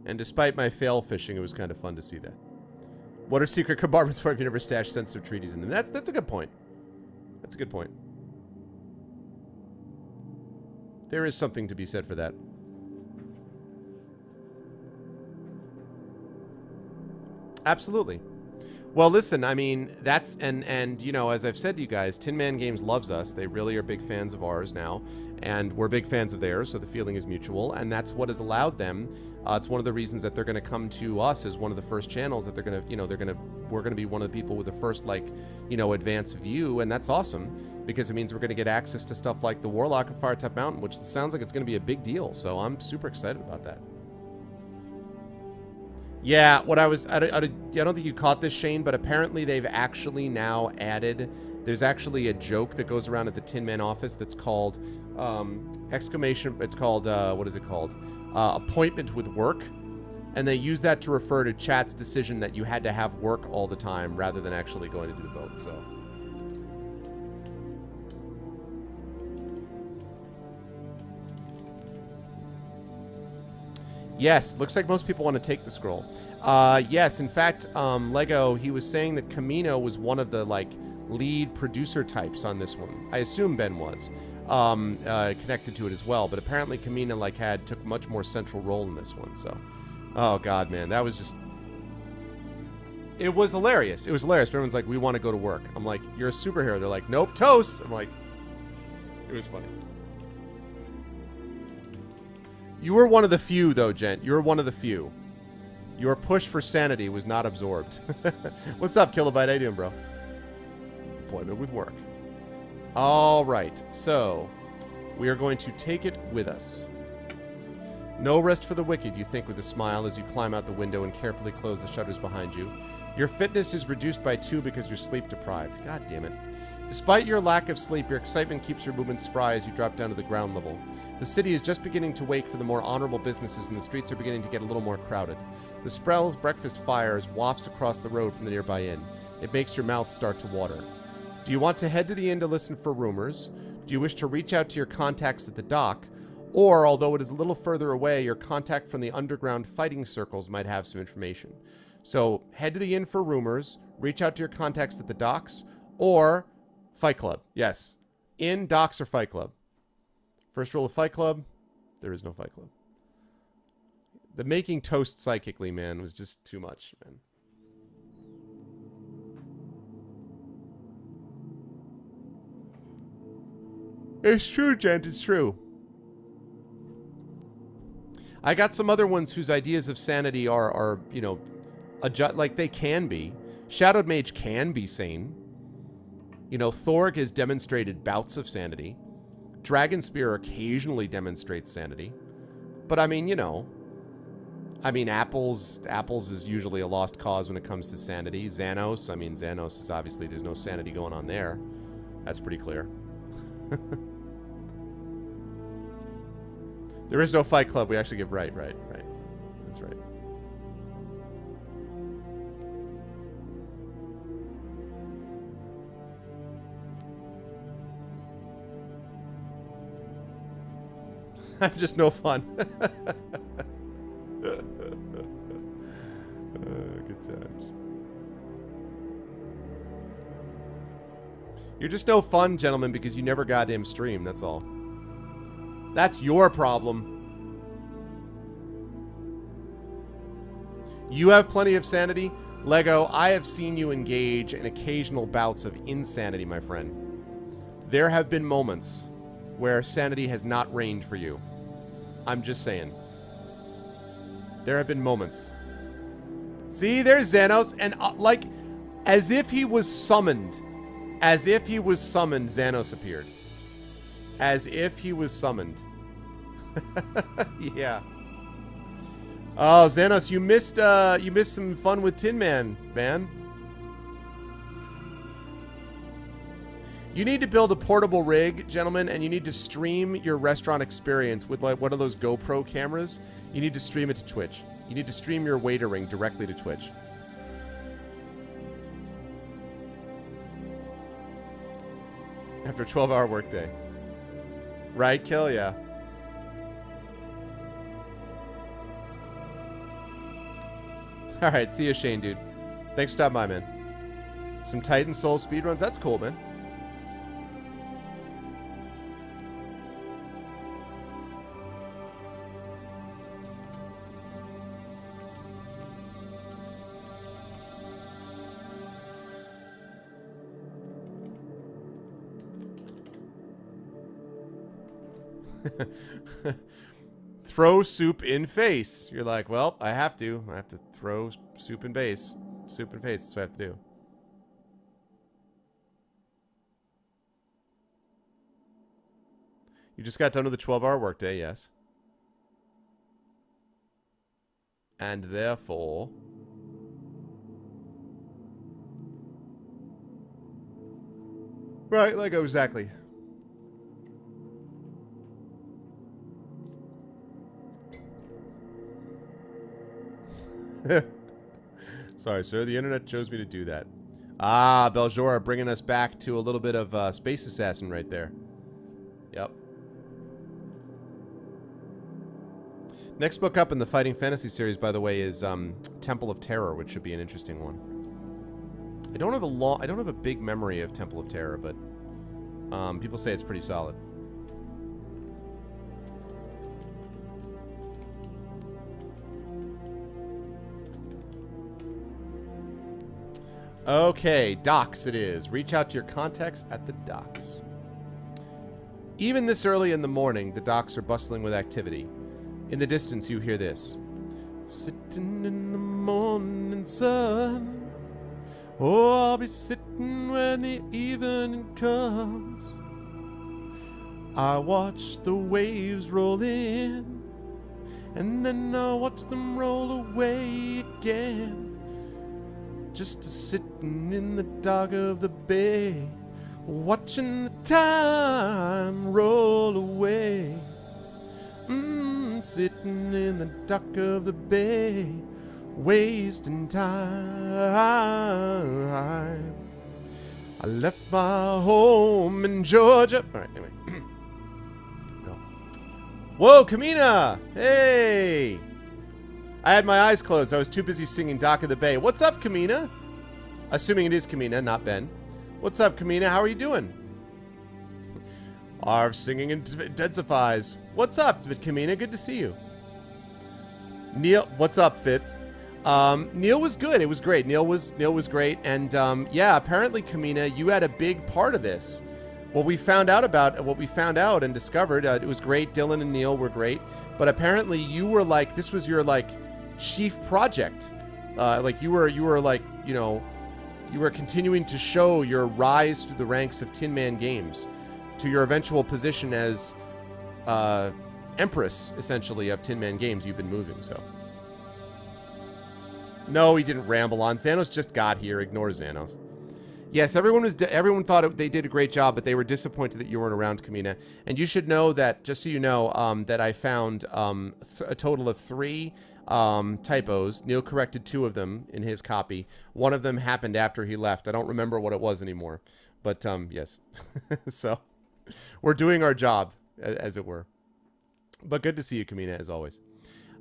And despite my fail fishing, it was kind of fun to see that. What are secret compartments for if you never stash sensitive treaties in them? That's a good point. That's a good point. There is something to be said for that. Absolutely. Well, listen, I mean, that's, and you know, as I've said to you guys, Tin Man Games loves us. They really are big fans of ours now, and we're big fans of theirs, so the feeling is mutual, and that's what has allowed them, it's one of the reasons that they're going to come to us as one of the first channels that they're going to, you know, we're going to be one of the people with the first, like, you know, advanced view, and that's awesome, because it means we're going to get access to stuff like the Warlock of Firetop Mountain, which sounds like it's going to be a big deal, so I'm super excited about that. Yeah, what I don't think you caught this, Shane, but apparently they've actually now added, there's actually a joke that goes around at the Tin Man office that's called, it's called, what is it called? Appointment with work. And they use that to refer to chat's decision that you had to have work all the time rather than actually going to do the vote, so. Yes, looks like most people want to take the scroll. Yes, in fact, Lego, he was saying that Camino was one of the, like, lead producer types on this one. I assume Ben was connected to it as well, but apparently Camino, like, took much more central role in this one, so. Oh, God, man, that was just... It was hilarious. It was hilarious. Everyone's like, we want to go to work. I'm like, you're a superhero. They're like, nope, toast. I'm like, it was funny. You were one of the few, though, Gent. You were one of the few. Your push for sanity was not absorbed. What's up, Kilobyte? How you doing, bro? Appointment with work. All right, so we are going to take it with us. No rest for the wicked, you think with a smile as you climb out the window and carefully close the shutters behind you. Your fitness is reduced by 2 because you're sleep deprived. God damn it. Despite your lack of sleep, your excitement keeps your movements spry as you drop down to the ground level. The city is just beginning to wake for the more honorable businesses, and the streets are beginning to get a little more crowded. The Sprell's breakfast fires wafts across the road from the nearby inn. It makes your mouth start to water. Do you want to head to the inn to listen for rumors? Do you wish to reach out to your contacts at the dock? Or, although it is a little further away, your contact from the underground fighting circles might have some information. So, head to the inn for rumors, reach out to your contacts at the docks, or Fight Club. Yes. Inn, docks, or Fight Club. First rule of Fight Club, there is no Fight Club. The making toast psychically, man, was just too much, man. It's true, gent, it's true. I got some other ones whose ideas of sanity are you know, like they can be. Shadowed Mage can be sane. You know, Thorg has demonstrated bouts of sanity. Dragonspear occasionally demonstrates sanity. But I mean, you know, Apples is usually a lost cause when it comes to sanity. Xanos, I mean, Xanos is obviously, there's no sanity going on there. That's pretty clear. There is no Fight Club. We actually give right. That's right. I'm just no fun. Good times. You're just no fun, gentlemen, because you never goddamn stream, that's all. That's your problem. You have plenty of sanity. Lego, I have seen you engage in occasional bouts of insanity, my friend. There have been moments where sanity has not reigned for you. I'm just saying. There have been moments. See, there's Xanos, and like, as if he was summoned. As if he was summoned, Xanos appeared. As if he was summoned. Yeah. Oh, Xanos, you missed some fun with Tin Man, man. You need to build a portable rig, gentlemen, and you need to stream your restaurant experience with like one of those GoPro cameras. You need to stream it to Twitch. You need to stream your waitering directly to Twitch. After a 12-hour workday. Right, Kill? Yeah. Alright, see you, Shane, dude. Thanks for stopping by, man. Some Titan Soul speedruns. That's cool, man. Throw soup in face. You're like, well, I have to. I have to throw soup in face. Soup in face. That's what I have to do. You just got done with a 12-hour workday, yes. And therefore... Right, Lego, exactly. Sorry, sir. The internet chose me to do that. Ah, Beljora bringing us back to a little bit of Space Assassin right there. Yep. Next book up in the Fighting Fantasy series, by the way, is Temple of Terror, which should be an interesting one. I don't have a big memory of Temple of Terror, but people say it's pretty solid. Okay, docks it is. Reach out to your contacts at the docks. Even this early in the morning, the docks are bustling with activity. In the distance, you hear this. Sitting in the morning sun. Oh, I'll be sitting when the evening comes. I watch the waves roll in, and then I watch them roll away again. Just sitting in the dock of the bay, watching the time roll away. Sitting in the dock of the bay, wasting time. I left my home in Georgia. All right, anyway. No. Whoa, Kamina! Hey! I had my eyes closed. I was too busy singing Dock of the Bay. What's up, Kamina? Assuming it is Kamina, not Ben. What's up, Kamina? How are you doing? Our singing intensifies. What's up, Kamina? Good to see you. Neil, what's up, Fitz? Neil was good. It was great. Neil was great. And yeah, apparently, Kamina, you had a big part of this. What we found out and discovered, it was great. Dylan and Neil were great. But apparently, you were like, this was your like chief project. Like you were like, you know, you were continuing to show your rise through the ranks of Tin Man Games to your eventual position as Empress, essentially, of Tin Man Games. You've been moving, so. No, he didn't ramble on. Xanos just got here. Ignore Xanos. Yes, everyone thought they did a great job, but they were disappointed that you weren't around, Kamina. And you should know that, just so you know, that I found a total of 3 typos. Neil corrected 2 of them in his copy. One of them happened after he left. I don't remember what it was anymore. But, yes. So, we're doing our job, as it were. But good to see you, Kamina, as always.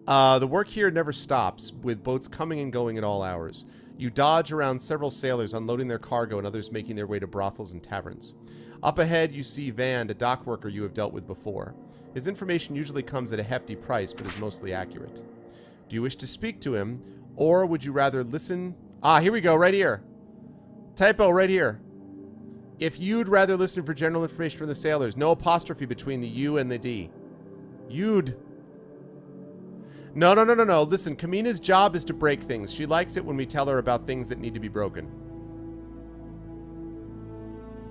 The work here never stops, with boats coming and going at all hours. You dodge around several sailors unloading their cargo and others making their way to brothels and taverns. Up ahead, you see Van, a dock worker you have dealt with before. His information usually comes at a hefty price, but is mostly accurate. Do you wish to speak to him, or would you rather listen? Ah, here we go, right here. Typo right here. If you'd rather listen for general information from the sailors, no apostrophe between the U and the D. You'd. No. Listen, Kamina's job is to break things. She likes it when we tell her about things that need to be broken.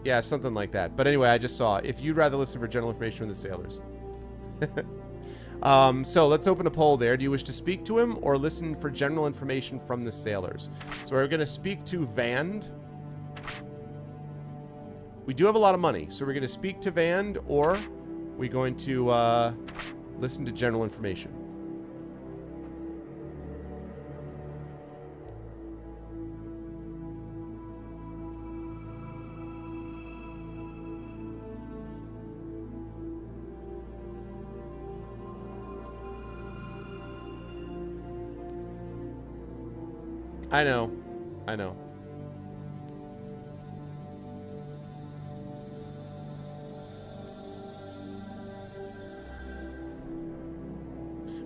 Yeah, something like that. But anyway, I just saw, if you'd rather listen for general information from the sailors. So let's open a poll there. Do you wish to speak to him or listen for general information from the sailors? So we're going to speak to Vand. We do have a lot of money. So we're going to speak to Vand, or we're going to listen to general information. I know.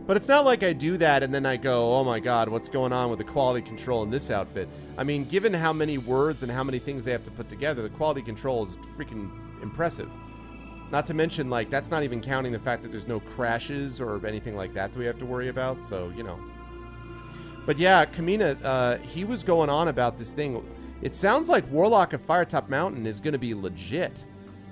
But it's not like I do that and then I go, oh my god, what's going on with the quality control in this outfit? I mean, given how many words and how many things they have to put together, the quality control is freaking impressive. Not to mention, like, that's not even counting the fact that there's no crashes or anything like that we have to worry about, so, you know. But yeah, Kamina, he was going on about this thing. It sounds like Warlock of Firetop Mountain is going to be legit.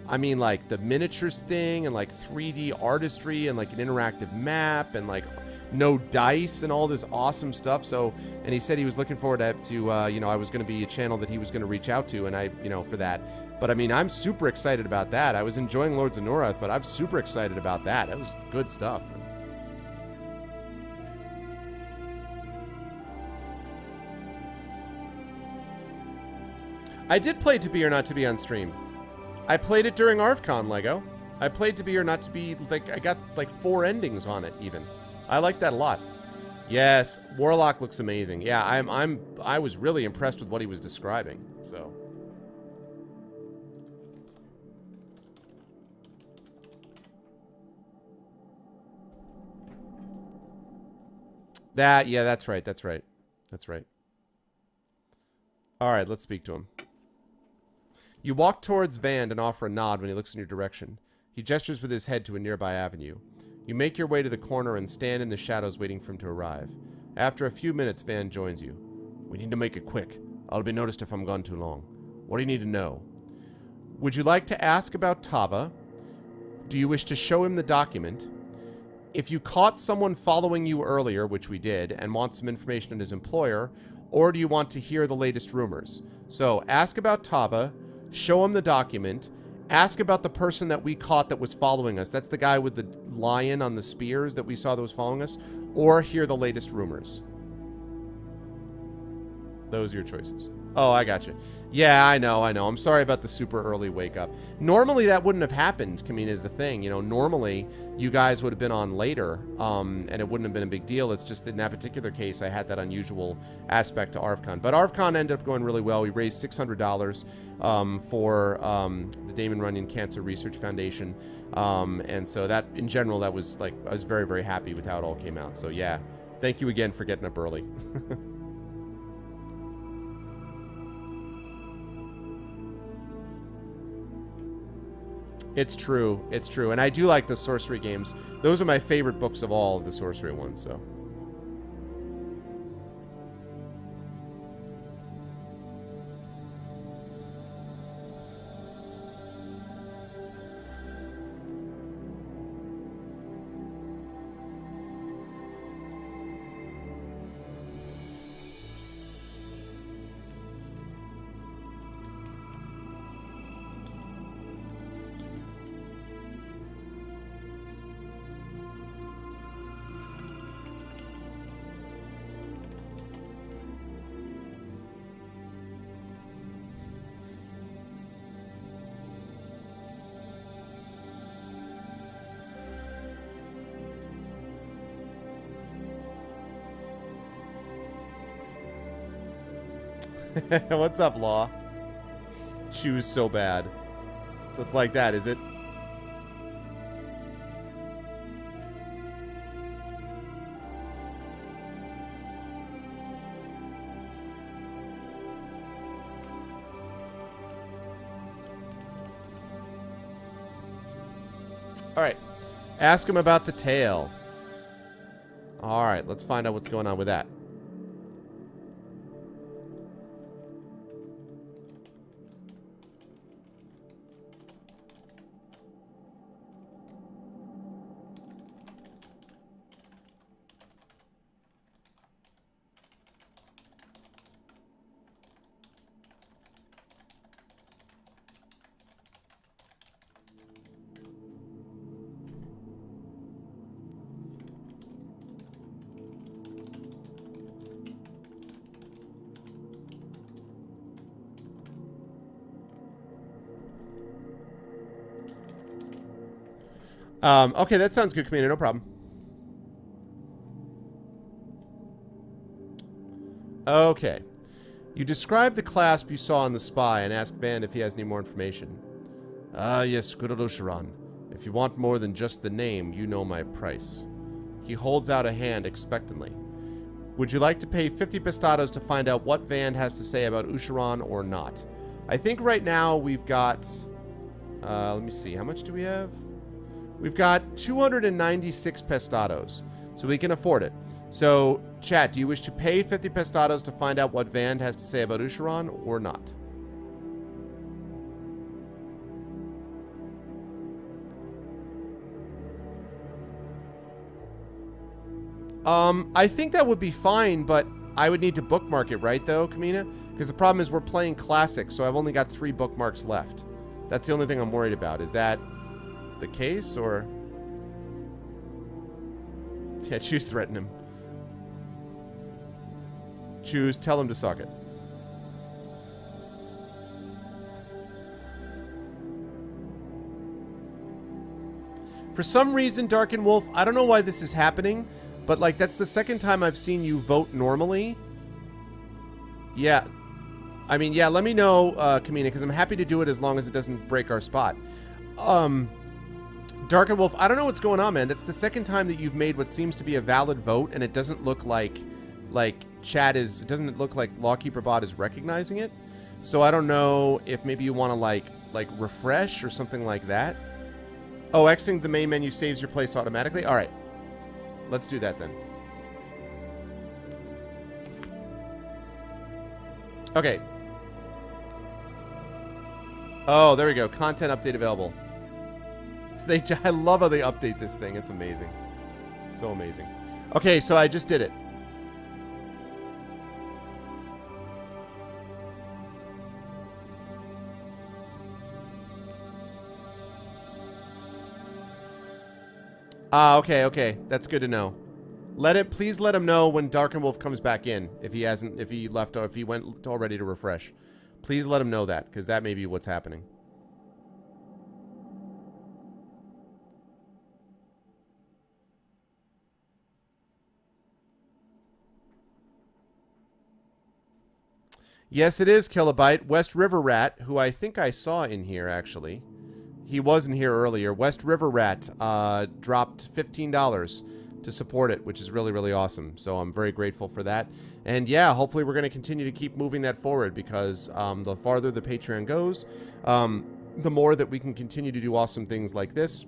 I mean, like, the miniatures thing and, like, 3D artistry and, like, an interactive map and, like, no dice and all this awesome stuff. So, and he said he was looking forward to you know, I was going to be a channel that he was going to reach out to, and I, you know, for that. But, I mean, I'm super excited about that. I was enjoying Lords of Norath, but I'm super excited about that. That was good stuff. I did play To Be or Not To Be on stream. I played it during ArvCon, Lego. I played To Be or Not To Be, like, I got, like, 4 endings on it, even. I like that a lot. Yes, Warlock looks amazing. Yeah, I was really impressed with what he was describing, so. Yeah, that's right. All right, let's speak to him. You walk towards Vand and offer a nod when he looks in your direction. He gestures with his head to a nearby avenue. You make your way to the corner and stand in the shadows waiting for him to arrive. After a few minutes, Van joins you. We need to make it quick. I'll be noticed if I'm gone too long. What do you need to know? Would you like to ask about Tava? Do you wish to show him the document? If you caught someone following you earlier, which we did, and want some information on his employer, or do you want to hear the latest rumors? So, ask about Tava, show him the document, ask about the person that we caught that was following us. That's the guy with the lion on the spears that we saw that was following us, or hear the latest rumors. Those are your choices. Oh, I got you. Yeah, I know. I'm sorry about the super early wake up. Normally, that wouldn't have happened, Kamina, is the thing. You know, normally, you guys would have been on later, and it wouldn't have been a big deal. It's just that in that particular case, I had that unusual aspect to ARVCon. But ARVCon ended up going really well. We raised $600 for the Damon Runyon Cancer Research Foundation. And so that, in general, that was like, I was very, very happy with how it all came out. So yeah, thank you again for getting up early. It's true. It's true. And I do like the sorcery games. Those are my favorite books of all, the sorcery ones, so. What's up, Law? Choose so bad. So it's like that, is it? Alright. Ask him about the tail. Alright, let's find out what's going on with that. Okay, that sounds good, Commander. No problem. Okay. You describe the clasp you saw on the spy and ask Van if he has any more information. Ah, yes, good old Usharan. If you want more than just the name, you know my price. He holds out a hand expectantly. Would you like to pay 50 pistados to find out what Van has to say about Usharan or not? I think right now we've got... let me see. How much do we have? We've got 296 pestados, so we can afford it. So, chat, do you wish to pay 50 pestados to find out what Van has to say about Usharan or not? I think that would be fine, but I would need to bookmark it, right, though, Kamina? Because the problem is we're playing Classic, so I've only got 3 bookmarks left. That's the only thing I'm worried about. Is that the case, or... Yeah, choose threaten him. Choose tell him to suck it. For some reason, Darken Wolf, I don't know why this is happening, but like that's the second time I've seen you vote normally. Yeah. I mean, yeah, let me know, Kamina, because I'm happy to do it as long as it doesn't break our spot. Darken Wolf, I don't know what's going on, man. That's the second time that you've made what seems to be a valid vote, and it doesn't look like chat is... It doesn't look like Lawkeeper Bot is recognizing it. So I don't know if maybe you want to, like refresh or something like that. Oh, exiting the main menu saves your place automatically? Alright. Let's do that then. Okay. Oh, there we go. Content update available. So I love how they update this thing. It's amazing. So amazing. Okay, so I just did it. Okay. That's good to know. Please let him know when Darkenwolf comes back in. If he left, or if he went already to refresh. Please let him know that, because that may be what's happening. Yes, it is Kilobyte. West River Rat, who I think I saw in here, actually. He wasn't here earlier. West River Rat dropped $15 to support it, which is really, really awesome. So I'm very grateful for that. And yeah, hopefully we're going to continue to keep moving that forward, because the farther the Patreon goes, the more that we can continue to do awesome things like this.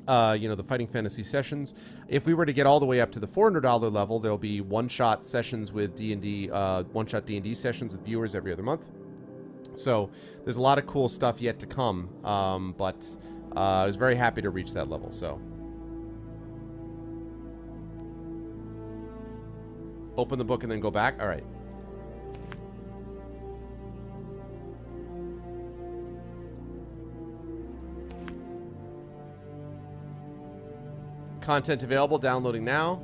You know, the Fighting Fantasy sessions. If we were to get all the way up to the $400 level, there'll be one-shot sessions with D&D, one-shot D&D sessions with viewers every other month. So there's a lot of cool stuff yet to come, but I was very happy to reach that level, so. Open the book and then go back? All right. Content available, downloading now.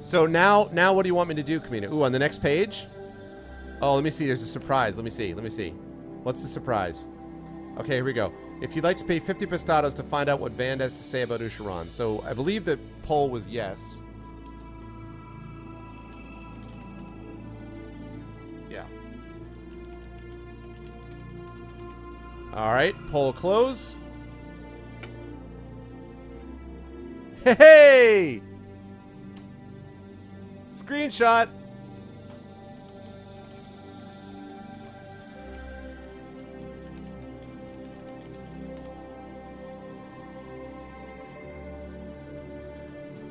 So now what do you want me to do, Kamina? Ooh, on the next page? Oh, let me see. There's a surprise. Let me see. What's the surprise? Okay, here we go. If you'd like to pay 50 pistados to find out what Vand has to say about Usharan. So I believe the poll was yes. Yeah. All right, poll close. Hey! Screenshot.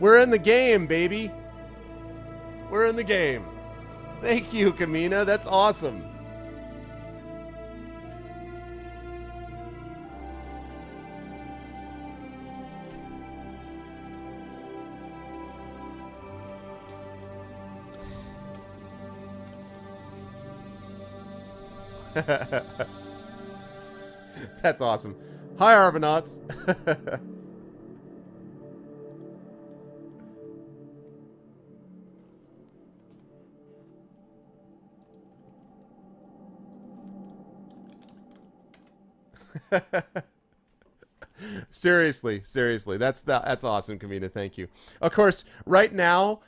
We're in the game, baby. We're in the game. Thank you, Kamina. That's awesome. That's awesome. Hi, Arvanauts. Seriously, that's awesome, Kamina. Thank you. Of course, right now,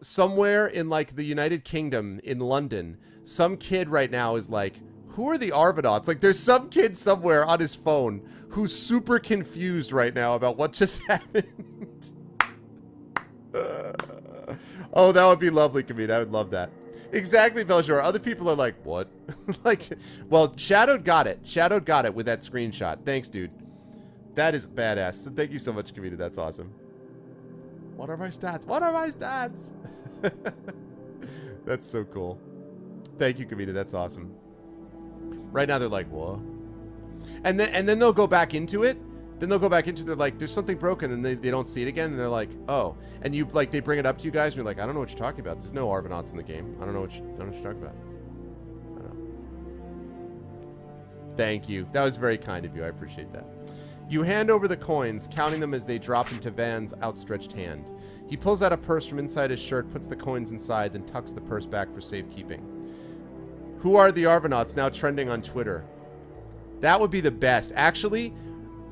somewhere in like the United Kingdom, in London, some kid right now is like, who are the Arvanauts? Like, there's some kid somewhere on his phone who's super confused right now about what just happened. Oh, that would be lovely, Kamina. I would love that. Exactly, Beljour. Other people are like, what? Like, well, Shadowed got it. Shadowed got it with that screenshot. Thanks, dude. That is badass. So thank you so much, Kamina. That's awesome. What are my stats? What are my stats? That's so cool. Thank you, Kamina. That's awesome. Right now, they're like, what? And then they'll go back into it. Then they'll go back into, they're like, there's something broken, and they don't see it again, and they're like, oh. And you, like, they bring it up to you guys, and you're like, I don't know what you're talking about. There's no Arvanauts in the game. I don't know what you're talking about. I don't know. Thank you. That was very kind of you. I appreciate that. You hand over the coins, counting them as they drop into Van's outstretched hand. He pulls out a purse from inside his shirt, puts the coins inside, then tucks the purse back for safekeeping. Who are the Arvanauts, now trending on Twitter? That would be the best. Actually,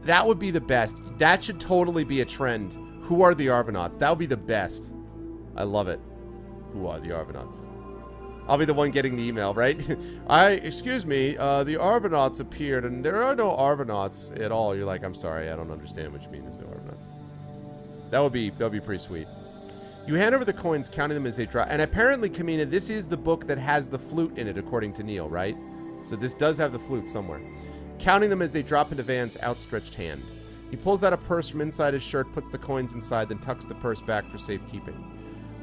that would be the best. That should totally be a trend. Who are the Arvanauts? That would be the best. I love it. Who are the Arvanauts? I'll be the one getting the email, right? Excuse me, the Arvanauts appeared, and there are no Arvanauts at all. You're like, I'm sorry, I don't understand what you mean. There's no Arvanauts. That would be pretty sweet. You hand over the coins, counting them as they drop. And apparently, Kamina, this is the book that has the flute in it, according to Neil, right? So this does have the flute somewhere. Counting them as they drop into Van's outstretched hand. He pulls out a purse from inside his shirt, puts the coins inside, then tucks the purse back for safekeeping.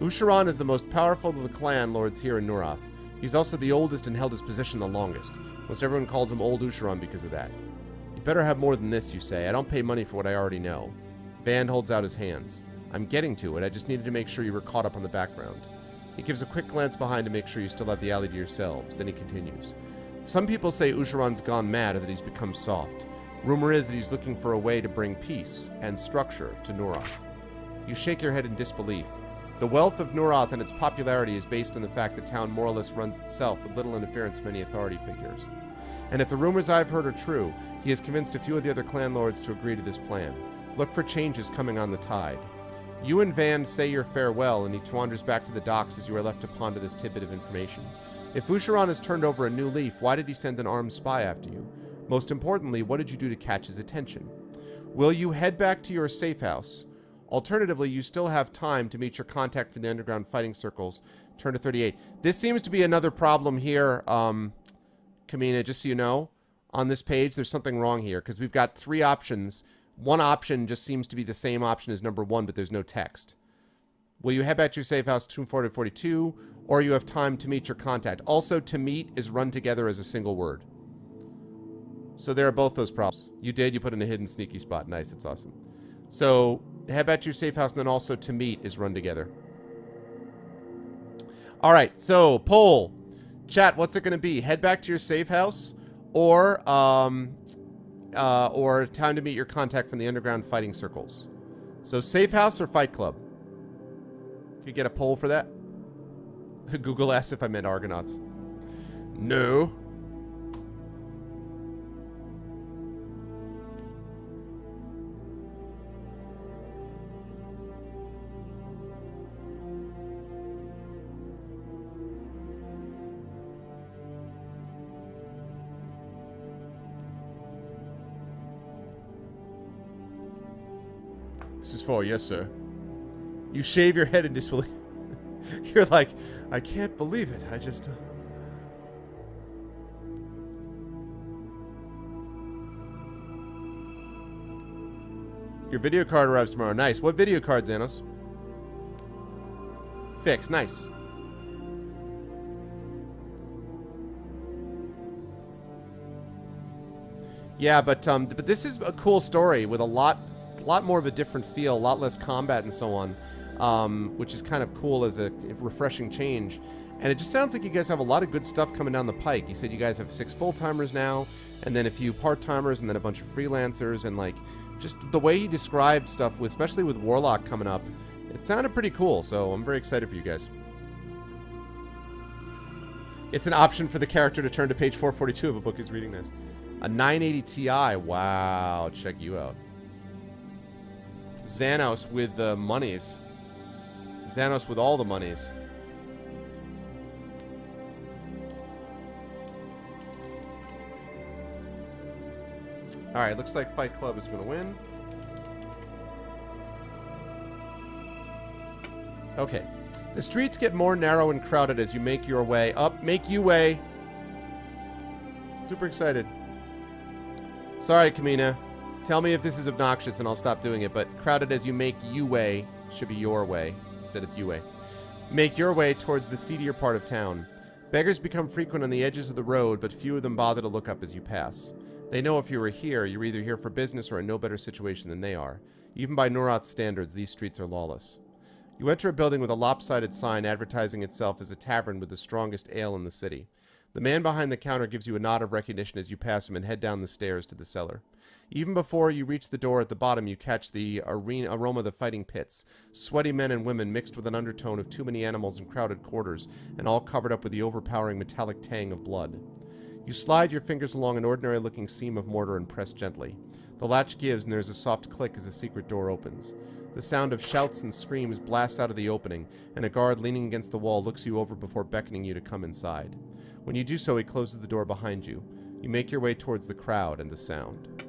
Usharan is the most powerful of the clan lords here in Nurath. He's also the oldest and held his position the longest. Most everyone calls him Old Usharan because of that. You better have more than this, you say. I don't pay money for what I already know. Van holds out his hands. I'm getting to it. I just needed to make sure you were caught up on the background. He gives a quick glance behind to make sure you still have the alley to yourselves. Then he continues. Some people say Usharan's gone mad or that he's become soft. Rumor is that he's looking for a way to bring peace and structure to Nurath. You shake your head in disbelief. The wealth of Nurath and its popularity is based on the fact the town more or less runs itself with little interference from any authority figures. And if the rumors I've heard are true, he has convinced a few of the other clan lords to agree to this plan. Look for changes coming on the tide. You and Van say your farewell, and he wanders back to the docks as you are left to ponder this tidbit of information. If Usharan has turned over a new leaf, why did he send an armed spy after you? Most importantly, what did you do to catch his attention? Will you head back to your safe house? Alternatively, you still have time to meet your contact from the underground fighting circles. Turn to 38. This seems to be another problem here, Kamina, just so you know. On this page, there's something wrong here, because we've got 3 options. One option just seems to be the same option as number 1, but there's no text. Will you head back to your safe house, 242, or you have time to meet your contact? Also, to meet is run together as a single word. So there are both those problems. You did. You put in a hidden sneaky spot. Nice. It's awesome. So head back to your safe house, and then also to meet is run together. All right. So poll. Chat, what's it going to be? Head back to your safe house or time to meet your contact from the underground fighting circles. So safe house or fight club? Could you get a poll for that? Google asked if I meant Argonauts. No. This is for yes, sir. You shave your head in disbelief. You're like, I can't believe it. I just... Your video card arrives tomorrow. Nice. What video card, Xanos? Fix. Nice. Yeah, but this is a cool story with a lot more of a different feel, a lot less combat and so on, which is kind of cool as a refreshing change. And it just sounds like you guys have a lot of good stuff coming down the pike. You said you guys have 6 full-timers now, and then a few part-timers, and then a bunch of freelancers, and like just the way he described stuff, with, especially with Warlock coming up, it sounded pretty cool. So I'm very excited for you guys. It's an option for the character to turn to page 442 of a book he's reading. This. A 980 Ti. Wow, check you out. Xanos with the monies. Xanos with all the monies. Alright, looks like Fight Club is going to win. Okay. The streets get more narrow and crowded as you make your way up. Make you way. Super excited. Sorry, Kamina. Tell me if this is obnoxious and I'll stop doing it, but crowded as you make you way should be your way. Instead, it's you way. Make your way towards the seedier part of town. Beggars become frequent on the edges of the road, but few of them bother to look up as you pass. They know if you are here, you're either here for business or in no better situation than they are. Even by Nurath's standards, these streets are lawless. You enter a building with a lopsided sign advertising itself as a tavern with the strongest ale in the city. The man behind the counter gives you a nod of recognition as you pass him and head down the stairs to the cellar. Even before you reach the door at the bottom, you catch the aroma of the fighting pits. Sweaty men and women mixed with an undertone of too many animals in crowded quarters, and all covered up with the overpowering metallic tang of blood. You slide your fingers along an ordinary-looking seam of mortar and press gently. The latch gives, and there's a soft click as the secret door opens. The sound of shouts and screams blasts out of the opening, and a guard leaning against the wall looks you over before beckoning you to come inside. When you do so, he closes the door behind you. You make your way towards the crowd and the sound.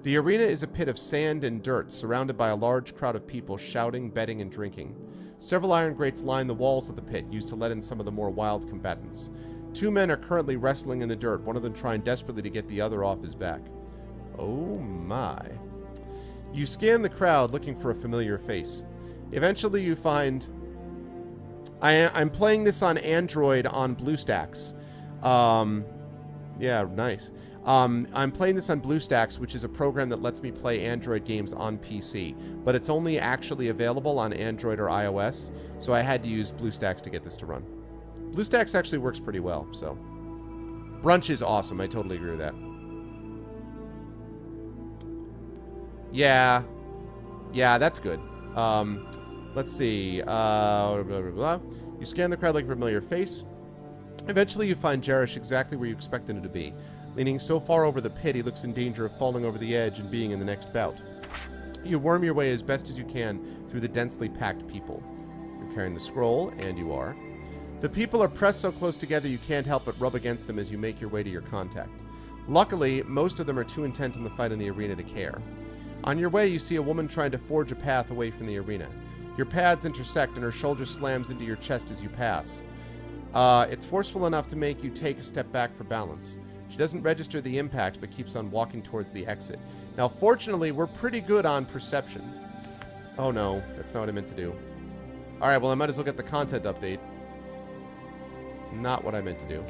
The arena is a pit of sand and dirt, surrounded by a large crowd of people shouting, betting, and drinking. Several iron grates line the walls of the pit, used to let in some of the more wild combatants. 2 men are currently wrestling in the dirt, one of them trying desperately to get the other off his back. Oh my. You scan the crowd looking for a familiar face. Eventually you find... I'm playing this on Android on BlueStacks. Yeah, nice. I'm playing this on BlueStacks, which is a program that lets me play Android games on PC. But it's only actually available on Android or iOS, so I had to use BlueStacks to get this to run. BlueStacks actually works pretty well, so... Brunch is awesome. I totally agree with that. Yeah. Yeah, that's good. Let's see. Blah, blah, blah. You scan the crowd looking for a familiar face. Eventually you find Jarish exactly where you expected him to be. Leaning so far over the pit, he looks in danger of falling over the edge and being in the next bout. You worm your way as best as you can through the densely packed people. You're carrying the scroll, and you are. The people are pressed so close together you can't help but rub against them as you make your way to your contact. Luckily, most of them are too intent on the fight in the arena to care. On your way, you see a woman trying to forge a path away from the arena. Your paths intersect and her shoulder slams into your chest as you pass. It's forceful enough to make you take a step back for balance. She doesn't register the impact, but keeps on walking towards the exit. Now, fortunately, we're pretty good on perception. Oh no, that's not what I meant to do. Alright, well, I might as well get the content update. Not what I meant to do.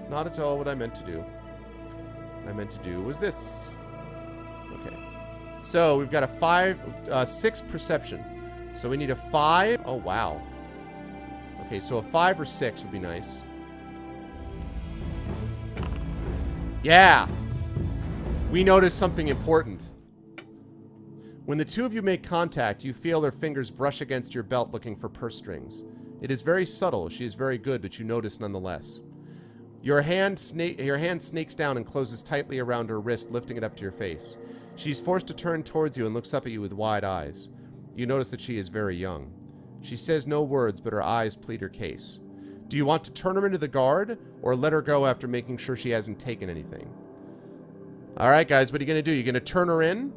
Not at all what I meant to do. What I meant to do was this. Okay. So, we've got a 6 perception. So we need a 5. Oh, wow. Okay, so a 5 or 6 would be nice. Yeah! We notice something important. When the two of you make contact, you feel her fingers brush against your belt looking for purse strings. It is very subtle. She is very good, but you notice nonetheless. Your hand snakes down and closes tightly around her wrist, lifting it up to your face. She's forced to turn towards you and looks up at you with wide eyes. You notice that she is very young. She says no words, but her eyes plead her case. Do you want to turn her into the guard, or let her go after making sure she hasn't taken anything? Alright, guys, what are you going to do? You going to turn her in?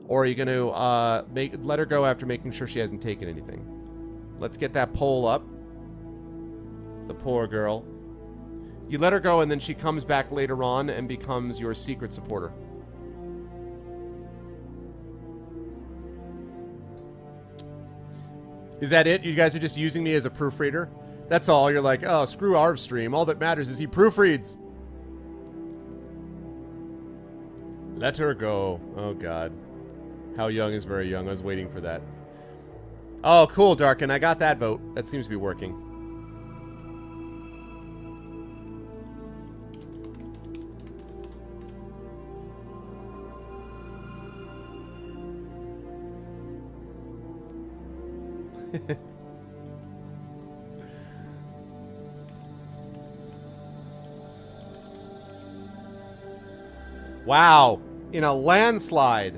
Or are you going to let her go after making sure she hasn't taken anything? Let's get that poll up. The poor girl. You let her go, and then she comes back later on and becomes your secret supporter. Is that it? You guys are just using me as a proofreader? That's all. You're like, oh, screw our stream. All that matters is he proofreads. Let her go. Oh, God. How young is very young. I was waiting for that. Oh, cool, Darkin. I got that vote. That seems to be working. Wow, in a landslide.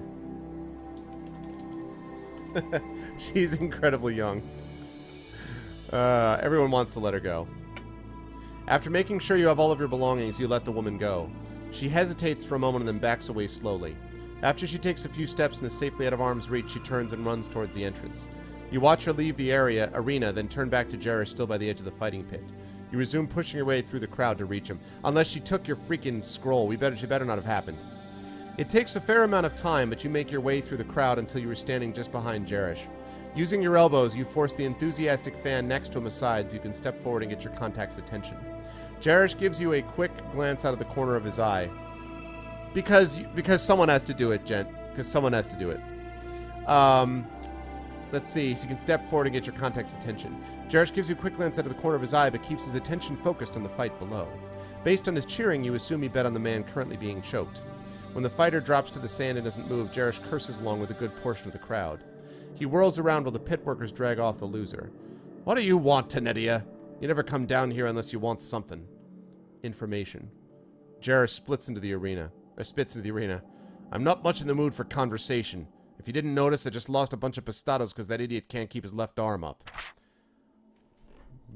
She's incredibly young. Everyone wants to let her go. After making sure you have all of your belongings, you let the woman go. She hesitates for a moment and then backs away slowly. After she takes a few steps and is safely out of arm's reach, she turns and runs towards the entrance. You watch her leave the arena, then turn back to Jarish, still by the edge of the fighting pit. You resume pushing your way through the crowd to reach him. Unless she took your freaking scroll. She better not have happened. It takes a fair amount of time, but you make your way through the crowd until you are standing just behind Jarish. Using your elbows, you force the enthusiastic fan next to him aside so you can step forward and get your contact's attention. Jarish gives you a quick glance out of the corner of his eye. Because someone has to do it, gent. Because someone has to do it. Let's see, so you can step forward and get your contact's attention. Jarish gives you a quick glance out of the corner of his eye, but keeps his attention focused on the fight below. Based on his cheering, you assume he bet on the man currently being choked. When the fighter drops to the sand and doesn't move, Jarish curses along with a good portion of the crowd. He whirls around while the pit workers drag off the loser. What do you want, Tenedia? You never come down here unless you want something. Information. Jarish spits into the arena. I'm not much in the mood for conversation. If you didn't notice, I just lost a bunch of pistados because that idiot can't keep his left arm up.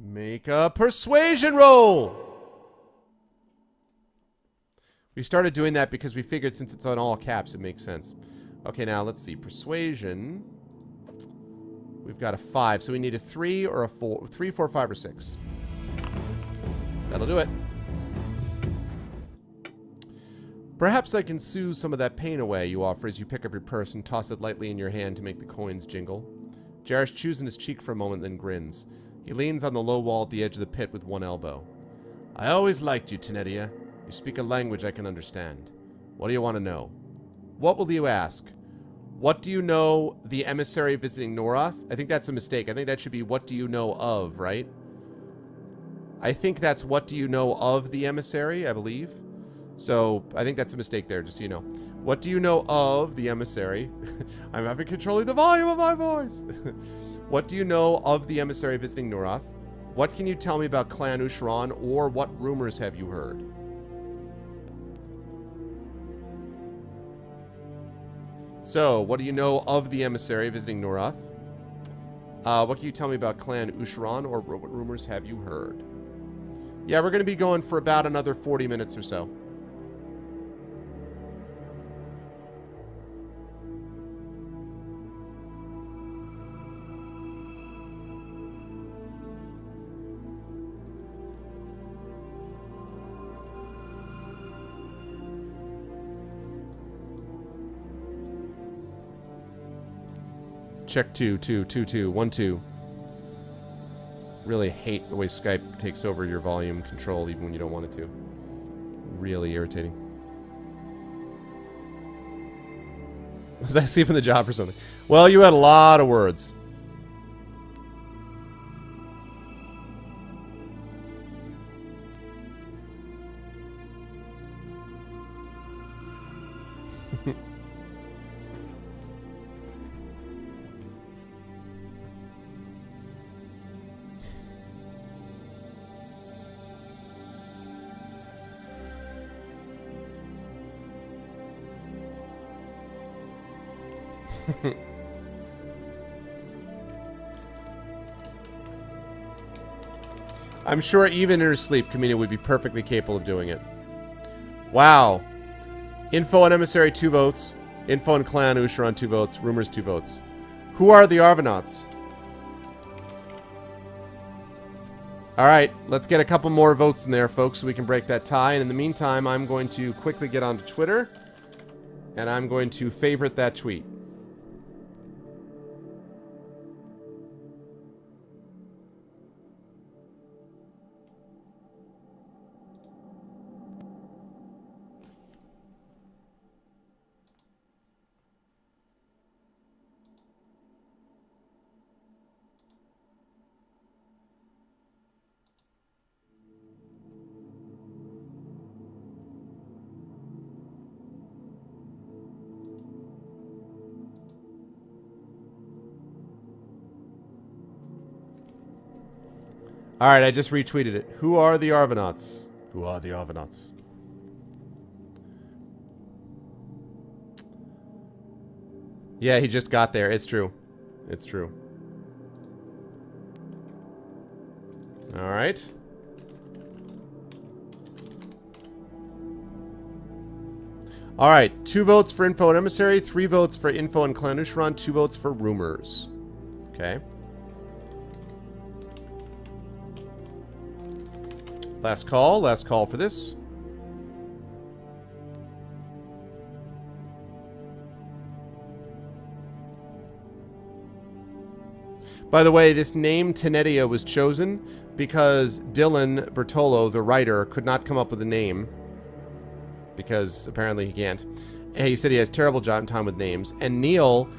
Make a persuasion roll! We started doing that because we figured since it's on all caps, it makes sense. Okay, now let's see. Persuasion. We've got a 5, so we need a 3 or a 4. 3, 4, 5, or 6. That'll do it. Perhaps I can soothe some of that pain away, you offer as you pick up your purse and toss it lightly in your hand to make the coins jingle. Jarish chews in his cheek for a moment, then grins. He leans on the low wall at the edge of the pit with one elbow. I always liked you, Tenedia. You speak a language I can understand. What do you want to know? What will you ask? What do you know the emissary visiting Norath? I think that's a mistake. I think that should be what do you know of, right? I think that's what do you know of the emissary, I believe. So, I think that's a mistake there, just so you know. What do you know of the emissary? I'm having controlling the volume of my voice. What do you know of the emissary visiting Norath? What can you tell me about Clan Usharan, or what rumors have you heard? So, what do you know of the emissary visiting Norath? What can you tell me about Clan Usharan, or what rumors have you heard? Yeah, we're going to be going for about another 40 minutes or so. Check 2, 2, 2, 2, 1, 2. Really hate the way Skype takes over your volume control even when you don't want it to. Really irritating. Was I asleep on the job or something? Well, you had a lot of words. I'm sure even in her sleep, Kamina would be perfectly capable of doing it. Wow. Info on Emissary, 2 votes. Info on Clan Usharan, 2 votes. Rumors, 2 votes. Who are the Arvanauts? Alright, let's get a couple more votes in there, folks, so we can break that tie. And in the meantime, I'm going to quickly get onto Twitter. And I'm going to favorite that tweet. Alright, I just retweeted it. Who are the Arvanauts? Who are the Arvanauts? Yeah, he just got there. It's true. It's true. Alright. Alright, 2 votes for info and emissary, 3 votes for info and Clan Usharan, 2 votes for rumors. Okay. Last call for this. By the way, this name Tenedia was chosen because Dylan Birtolo, the writer, could not come up with a name. Because apparently he can't. And he said he has terrible time with names. And Neil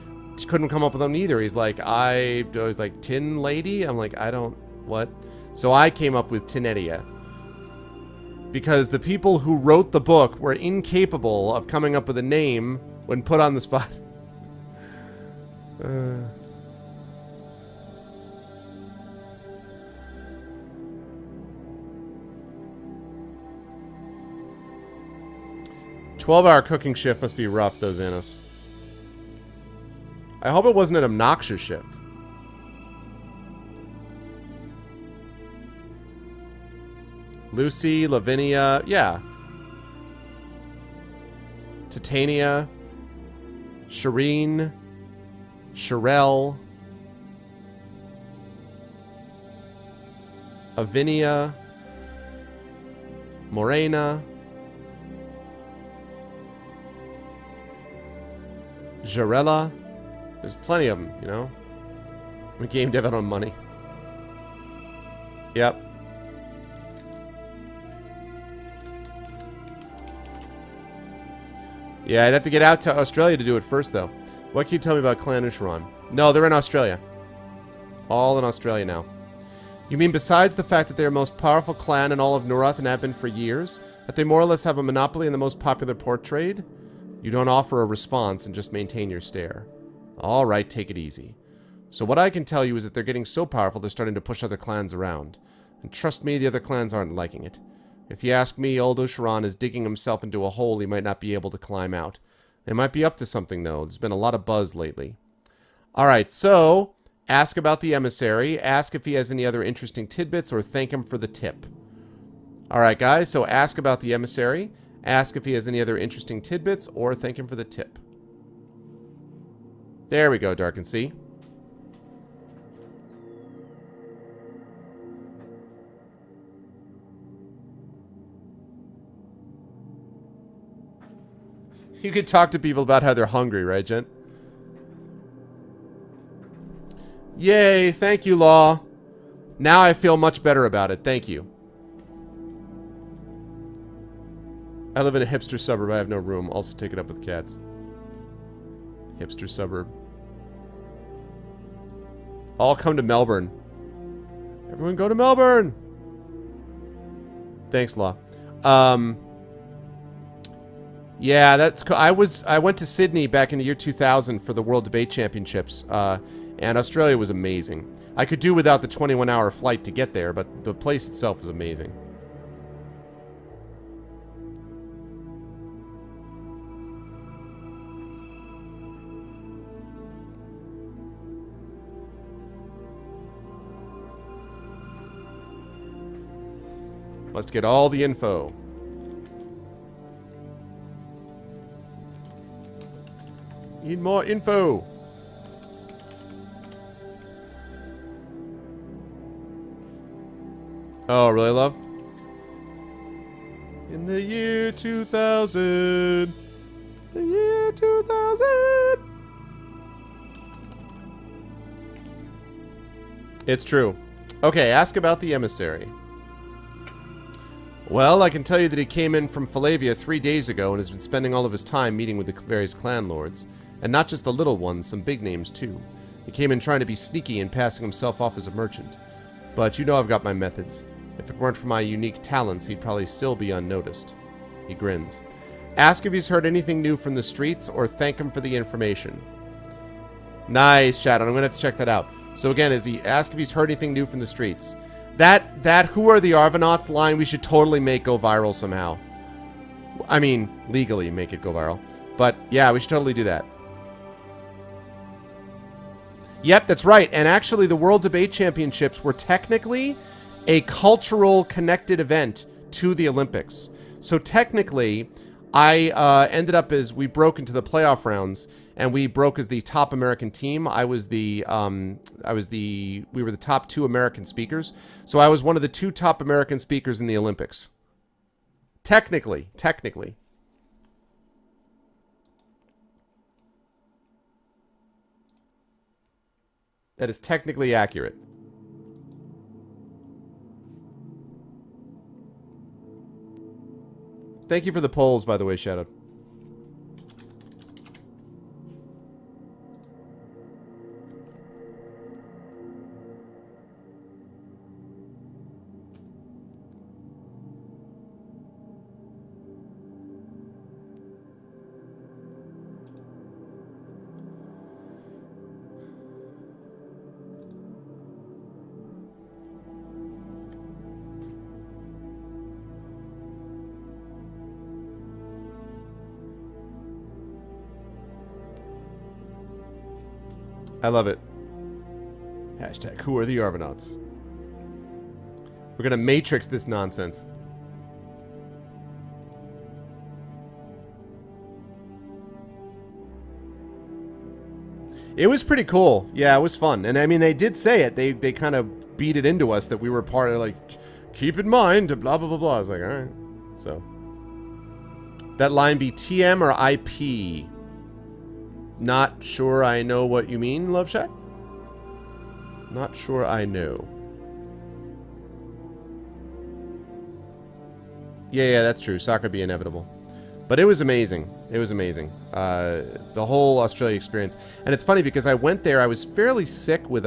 couldn't come up with them either. He's like, I was like, Tin Lady? I'm like, I don't, what? So I came up with Tenedia. Because the people who wrote the book were incapable of coming up with a name when put on the spot. 12-hour cooking shift must be rough, though, Xanos. I hope it wasn't an obnoxious shift. Lucy, Lavinia, yeah. Titania, Shireen, Sherelle, Avinia, Morena, Jarella. There's plenty of them, you know. I'm a game dev out on money. Yep. Yeah, I'd have to get out to Australia to do it first, though. What can you tell me about Clan Usharan? No, they're in Australia. All in Australia now. You mean besides the fact that they're the most powerful clan in all of Norath and have been for years, that they more or less have a monopoly in the most popular port trade? You don't offer a response and just maintain your stare. All right, take it easy. So what I can tell you is that they're getting so powerful they're starting to push other clans around. And trust me, the other clans aren't liking it. If you ask me, old Usharan is digging himself into a hole he might not be able to climb out. They might be up to something, though. There's been a lot of buzz lately. Alright, so ask about the emissary. Ask if he has any other interesting tidbits, or thank him for the tip. Alright, guys, so ask about the emissary. Ask if he has any other interesting tidbits, or thank him for the tip. There we go, Dark and Sea. You could talk to people about how they're hungry, right, Jen? Yay, thank you, Law. Now I feel much better about it. Thank you. I live in a hipster suburb. I have no room. Also take it up with cats. Hipster suburb. All come to Melbourne. Everyone go to Melbourne! Thanks, Law. Yeah, that's cool. I went to Sydney back in the year 2000 for the World Debate Championships, and Australia was amazing. I could do without the 21-hour flight to get there, but the place itself is amazing. Let's get all the info. Need more info. Oh, really, love? In the year 2000. The year 2000. It's true. Okay, ask about the emissary. Well, I can tell you that he came in from Falavia 3 days ago and has been spending all of his time meeting with the various clan lords. And not just the little ones, some big names too. He came in trying to be sneaky and passing himself off as a merchant. But you know I've got my methods. If it weren't for my unique talents, he'd probably still be unnoticed. He grins. Ask if he's heard anything new from the streets, or thank him for the information. Nice, Shadow. I'm going to have to check that out. So again, is he ask if he's heard anything new from the streets? That who are the Arvanauts line we should totally make go viral somehow. I mean, legally make it go viral. But yeah, we should totally do that. Yep, that's right. And actually, the World Debate Championships were technically a cultural connected event to the Olympics. So technically, I ended up as we broke into the playoff rounds, and we broke as the top American team. We were the top 2 American speakers. So I was one of the 2 top American speakers in the Olympics. Technically. That is technically accurate. Thank you for the polls, by the way, Shadow. I love it. Hashtag, who are the Argonauts? We're gonna matrix this nonsense. It was pretty cool. Yeah, it was fun. And I mean, they did say it. They kind of beat it into us that we were part of, like, keep in mind, blah, blah, blah, blah. I was like, all right. So. That line be TM or IP? Not sure I know what you mean, Love Shack. Not sure I know. Yeah, that's true. Soccer be inevitable. But it was amazing. It was amazing. The whole Australia experience. And it's funny because I went there, I was fairly sick with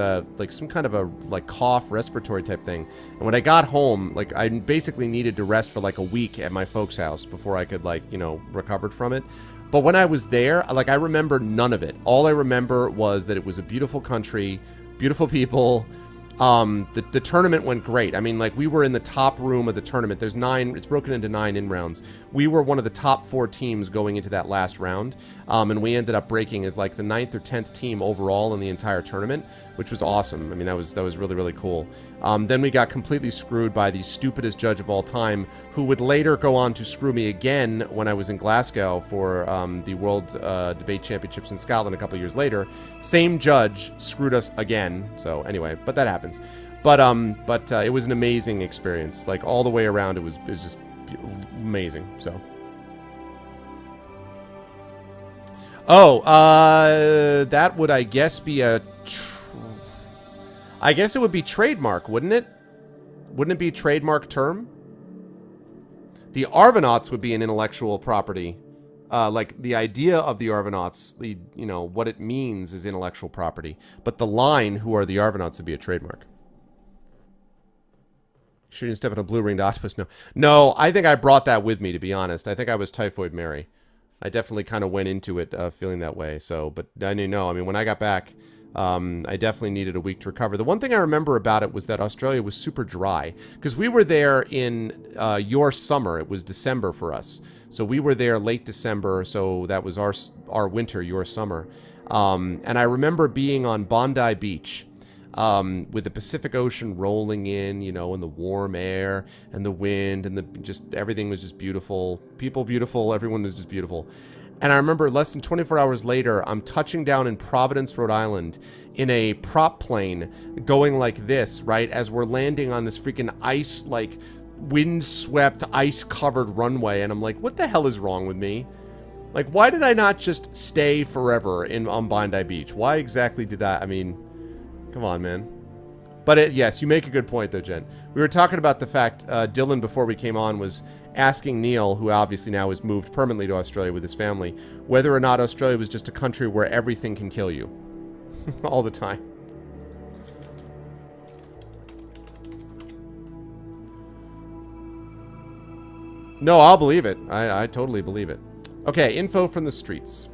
some kind of a cough, respiratory type thing. And when I got home, like, I basically needed to rest for like a week at my folks' house before I could, like, you know, recovered from it. But when I was there, like, I remember none of it. All I remember was that it was a beautiful country, beautiful people. The tournament went great. I mean, like, we were in the top room of the tournament. There's 9, it's broken into 9 in-rounds. We were one of the top 4 teams going into that last round, and we ended up breaking as, like, the 9th or 10th team overall in the entire tournament, which was awesome. I mean, that was really, really cool. Then we got completely screwed by the stupidest judge of all time, who would later go on to screw me again when I was in Glasgow for the World Debate Championships in Scotland a couple years later. Same judge screwed us again. So anyway, but that happens. But it was an amazing experience. Like, all the way around, it was just amazing. So. Oh, that would, I guess, be I guess it would be trademark, wouldn't it? Wouldn't it be a trademark term? The Argonauts would be an intellectual property. Like, the idea of the Argonauts, you know, what it means is intellectual property. But the line, who are the Argonauts, would be a trademark. Sure you didn't step on a blue-ringed octopus? No. No, I think I brought that with me, to be honest. I think I was Typhoid Mary. I definitely kind of went into it feeling that way. So, but I didn't know. I mean, when I got back, I definitely needed a week to recover. The one thing I remember about it was that Australia was super dry. Because we were there in your summer. It was December for us. So we were there late December. So that was our winter, your summer. And I remember being on Bondi Beach. With the Pacific Ocean rolling in, you know, and the warm air and the wind and just everything was just beautiful. People beautiful, everyone was just beautiful. And I remember less than 24 hours later, I'm touching down in Providence, Rhode Island in a prop plane going like this, right? As we're landing on this freaking ice, like, wind-swept, ice-covered runway. And I'm like, what the hell is wrong with me? Like, why did I not just stay forever on Bondi Beach? Why exactly did I mean... Come on, man. But yes, you make a good point, though, Jen. We were talking about the fact Dylan, before we came on, was asking Neil, who obviously now has moved permanently to Australia with his family, whether or not Australia was just a country where everything can kill you. All the time. No, I'll believe it. I totally believe it. Okay, info from the streets.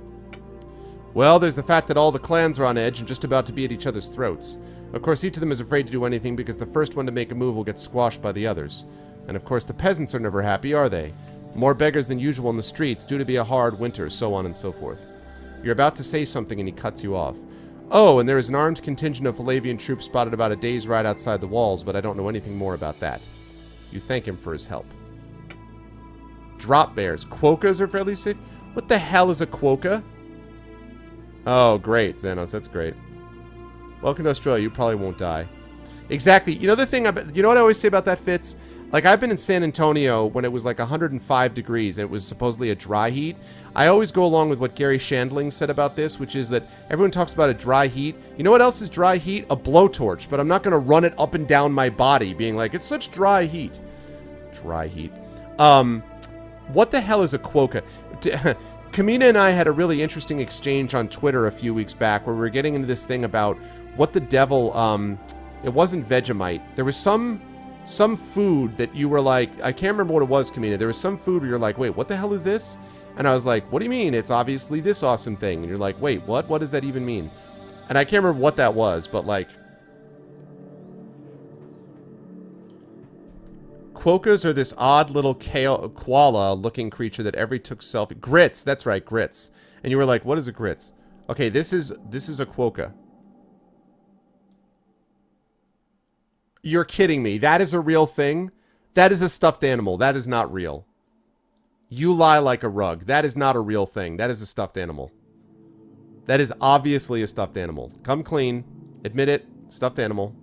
Well, there's the fact that all the clans are on edge and just about to be at each other's throats. Of course, each of them is afraid to do anything because the first one to make a move will get squashed by the others. And of course, the peasants are never happy, are they? More beggars than usual in the streets, due to be a hard winter, so on and so forth. You're about to say something and he cuts you off. Oh, and there is an armed contingent of Falavian troops spotted about a day's ride outside the walls, but I don't know anything more about that. You thank him for his help. Drop bears. Quokkas are fairly safe? What the hell is a quokka? Oh, great, Xanos. That's great. Welcome to Australia. You probably won't die. Exactly. You know the thing, you know what I always say about that, Fitz? Like, I've been in San Antonio when it was like 105 degrees and it was supposedly a dry heat. I always go along with what Gary Shandling said about this, which is that everyone talks about a dry heat. You know what else is dry heat? A blowtorch. But I'm not going to run it up and down my body being like, it's such dry heat. Dry heat. What the hell is a quokka? Kamina and I had a really interesting exchange on Twitter a few weeks back where we were getting into this thing about what the devil, it wasn't Vegemite. There was some food that you were like, I can't remember what it was, Kamina. There was some food where you're like, wait, what the hell is this? And I was like, what do you mean? It's obviously this awesome thing. And you're like, wait, what? What does that even mean? And I can't remember what that was, but like... Quokkas are this odd little koala-looking creature that took selfie. Grits, that's right, grits. And you were like, what is a grits? Okay, this is a quokka. You're kidding me. That is a real thing? That is a stuffed animal. That is not real. You lie like a rug. That is not a real thing. That is a stuffed animal. That is obviously a stuffed animal. Come clean. Admit it. Stuffed animal.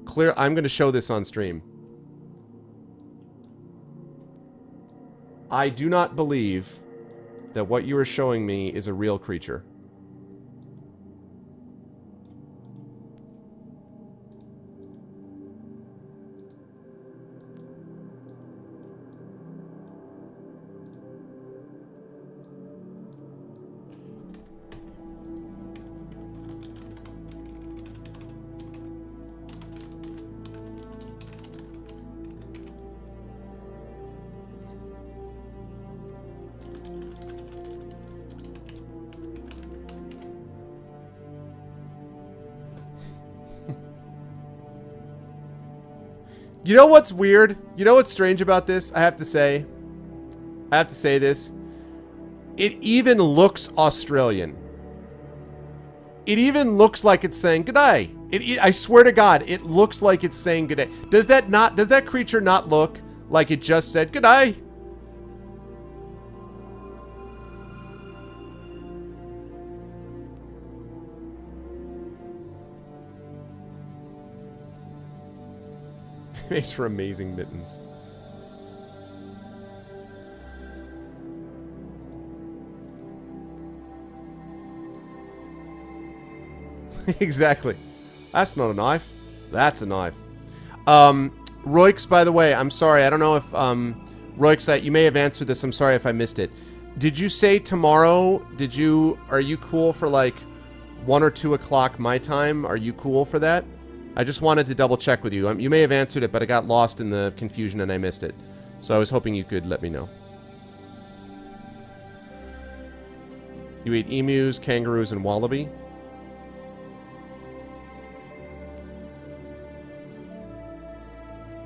Clear. I'm going to show this on stream. I do not believe that what you are showing me is a real creature. You know what's weird? You know what's strange about this? I have to say this. It even looks Australian. It even looks like it's saying g'day. I swear to God, it looks like it's saying g'day. Does that creature not look like it just said g'day? Makes for amazing mittens. Exactly. That's not a knife. That's a knife. Roix, by the way, I'm sorry. I don't know if Roix, you may have answered this. I'm sorry if I missed it. Did you say tomorrow? Are you cool for like 1 or 2 o'clock my time? Are you cool for that? I just wanted to double check with you. You may have answered it, but I got lost in the confusion and I missed it. So I was hoping you could let me know. You eat emus, kangaroos, and wallaby?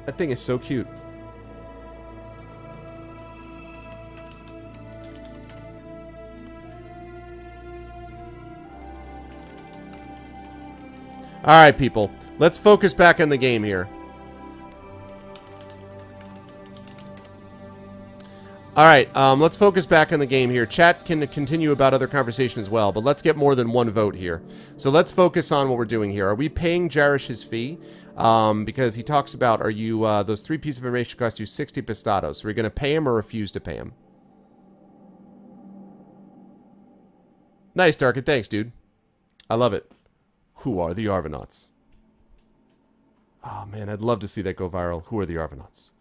That thing is so cute. Alright, people. Let's focus back on the game here. Alright, let's focus back on the game here. Chat can continue about other conversation as well, but let's get more than one vote here. So let's focus on what we're doing here. Are we paying Jarish his fee? Because he talks about, those 3 pieces of information cost you 60 pistados. So are we going to pay him or refuse to pay him? Nice, Darkin. Thanks, dude. I love it. Who are the Arvanauts? Oh, man, I'd love to see that go viral. Who are the Arvanauts?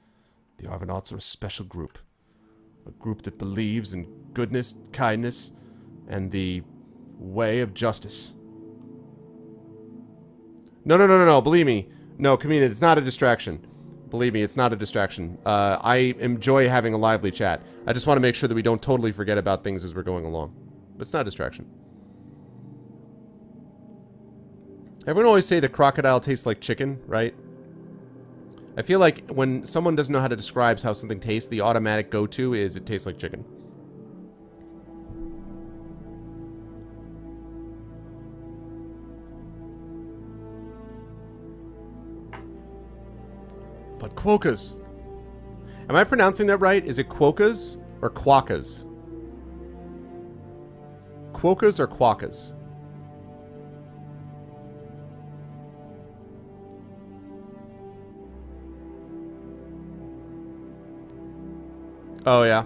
The Arvanauts are a special group. A group that believes in goodness, kindness, and the way of justice. No. Believe me. No, Kamina, it's not a distraction. Believe me, it's not a distraction. I enjoy having a lively chat. I just want to make sure that we don't totally forget about things as we're going along. But it's not a distraction. Everyone always say the crocodile tastes like chicken, right? I feel like when someone doesn't know how to describe how something tastes, the automatic go-to is it tastes like chicken. But quokkas. Am I pronouncing that right? Is it quokkas or quokkas? Quokkas or quokkas? Oh, yeah.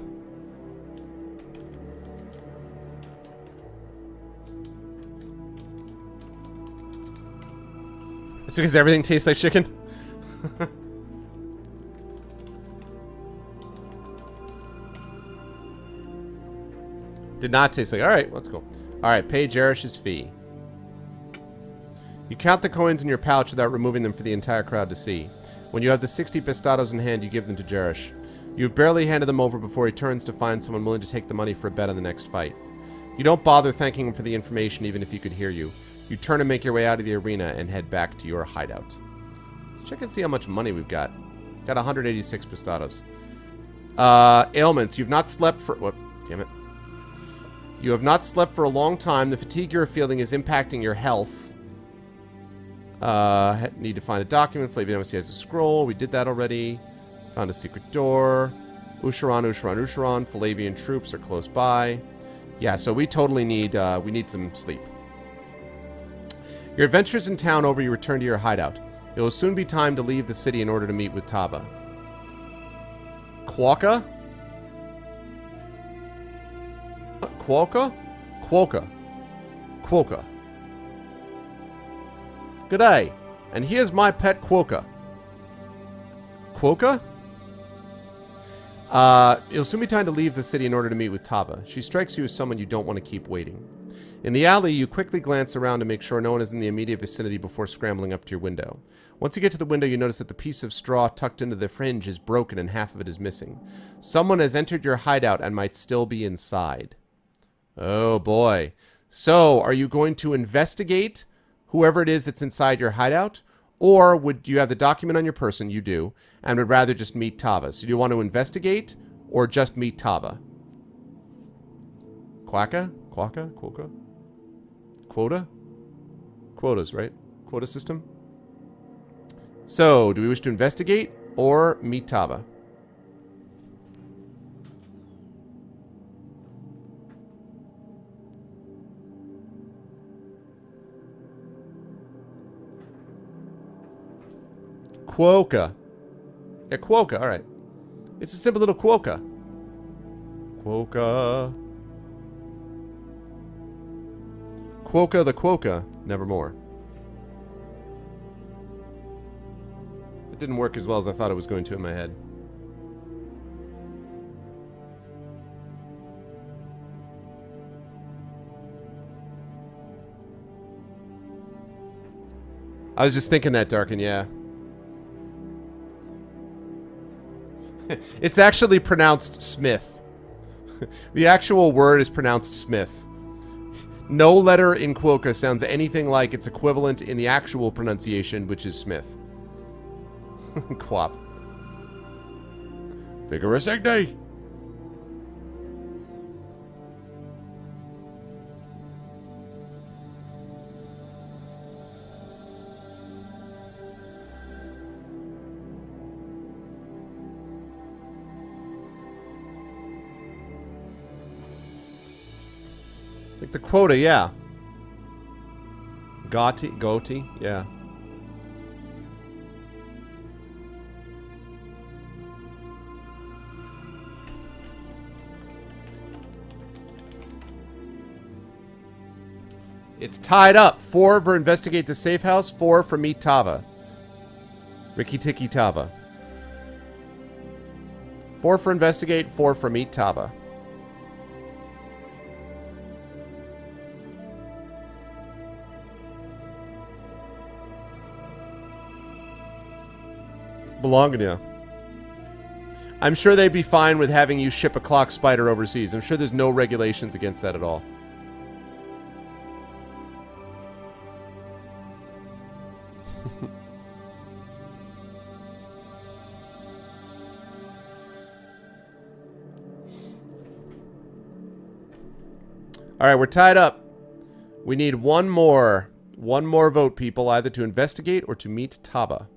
It's because everything tastes like chicken? Did not taste like... Alright, let's go. Alright, pay Jarish's fee. You count the coins in your pouch without removing them for the entire crowd to see. When you have the 60 pistados in hand, you give them to Jarish. You've barely handed them over before he turns to find someone willing to take the money for a bet on the next fight. You don't bother thanking him for the information even if he could hear you. You turn and make your way out of the arena and head back to your hideout. Let's check and see how much money we've got. Got 186 pistados. Ailments. You've not slept for... What? Damn it. You have not slept for a long time. The fatigue you're feeling is impacting your health. Need to find a document. Flavian Embassy has a scroll. We did that already. Found a secret door. Usharan, Usharan, Usharan. Flavian troops are close by. Yeah, so we totally need, we need some sleep. Your adventures in town over, you return to your hideout. It will soon be time to leave the city in order to meet with Tava. Quokka? Quokka? Quokka. Quokka. G'day, and here's my pet Quokka. Quokka? It'll soon be time to leave the city in order to meet with Tava. She strikes you as someone you don't want to keep waiting. In the alley, you quickly glance around to make sure no one is in the immediate vicinity before scrambling up to your window. Once you get to the window, you notice that the piece of straw tucked into the fringe is broken and half of it is missing. Someone has entered your hideout and might still be inside. Oh boy. So, are you going to investigate whoever it is that's inside your hideout? Or would you have the document on your person? You do. And would rather just meet Tava. So do you want to investigate or just meet Tava? Quacka? Quacka? Quokka? Quota? Quotas, right? Quota system? So, do we wish to investigate or meet Tava? Quokka. Yeah, Quokka, alright. It's a simple little Quokka. Quokka. Quokka the Quokka, nevermore. It didn't work as well as I thought it was going to in my head. I was just thinking that, Darkin, yeah. It's actually pronounced Smith. The actual word is pronounced Smith. No letter in Quokka sounds anything like its equivalent in the actual pronunciation, which is Smith. Quap. Vigorous egg day! Like the quota, yeah. Goti, yeah. It's tied up. 4 for investigate the safe house, 4 for meet Tava. Riki Tiki Tava. 4 for investigate, 4 for meet Tava. Belongia. I'm sure they'd be fine with having you ship a clock spider overseas. I'm sure there's no regulations against that at all. Alright, we're tied up. We need one more vote, people, either to investigate or to meet Tava.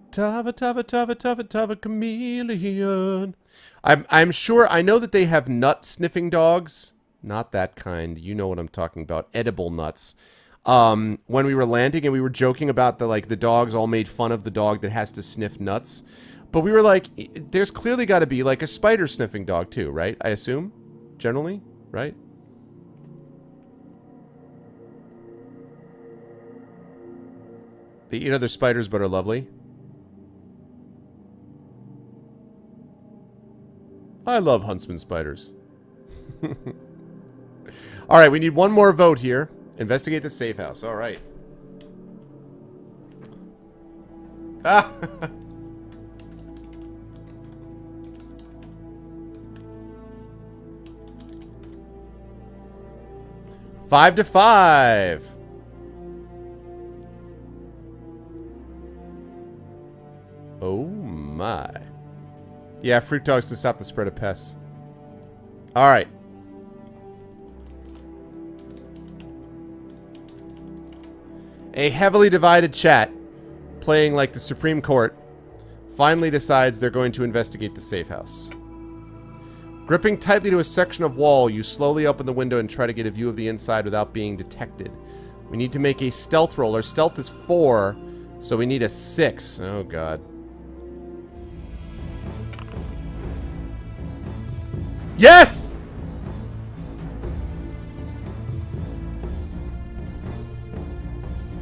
Tava, Tava, Tava, Tava, Tava, chameleon. I'm sure, I know that they have nut-sniffing dogs. Not that kind. You know what I'm talking about. Edible nuts. When we were landing and we were joking about the dogs all made fun of the dog that has to sniff nuts. But we were like, there's clearly got to be like a spider sniffing dog too, right? I assume? Generally, right? They eat other spiders but are lovely. I love huntsman spiders. Alright, we need one more vote here. Investigate the safe house. Alright. Ah! 5 to 5. Oh my. Yeah, fruit dogs to stop the spread of pests. Alright. A heavily divided chat, playing like the Supreme Court, finally decides they're going to investigate the safe house. Gripping tightly to a section of wall, you slowly open the window and try to get a view of the inside without being detected. We need to make a stealth roll. Our stealth is 4, so we need a 6. Oh, God. Yes!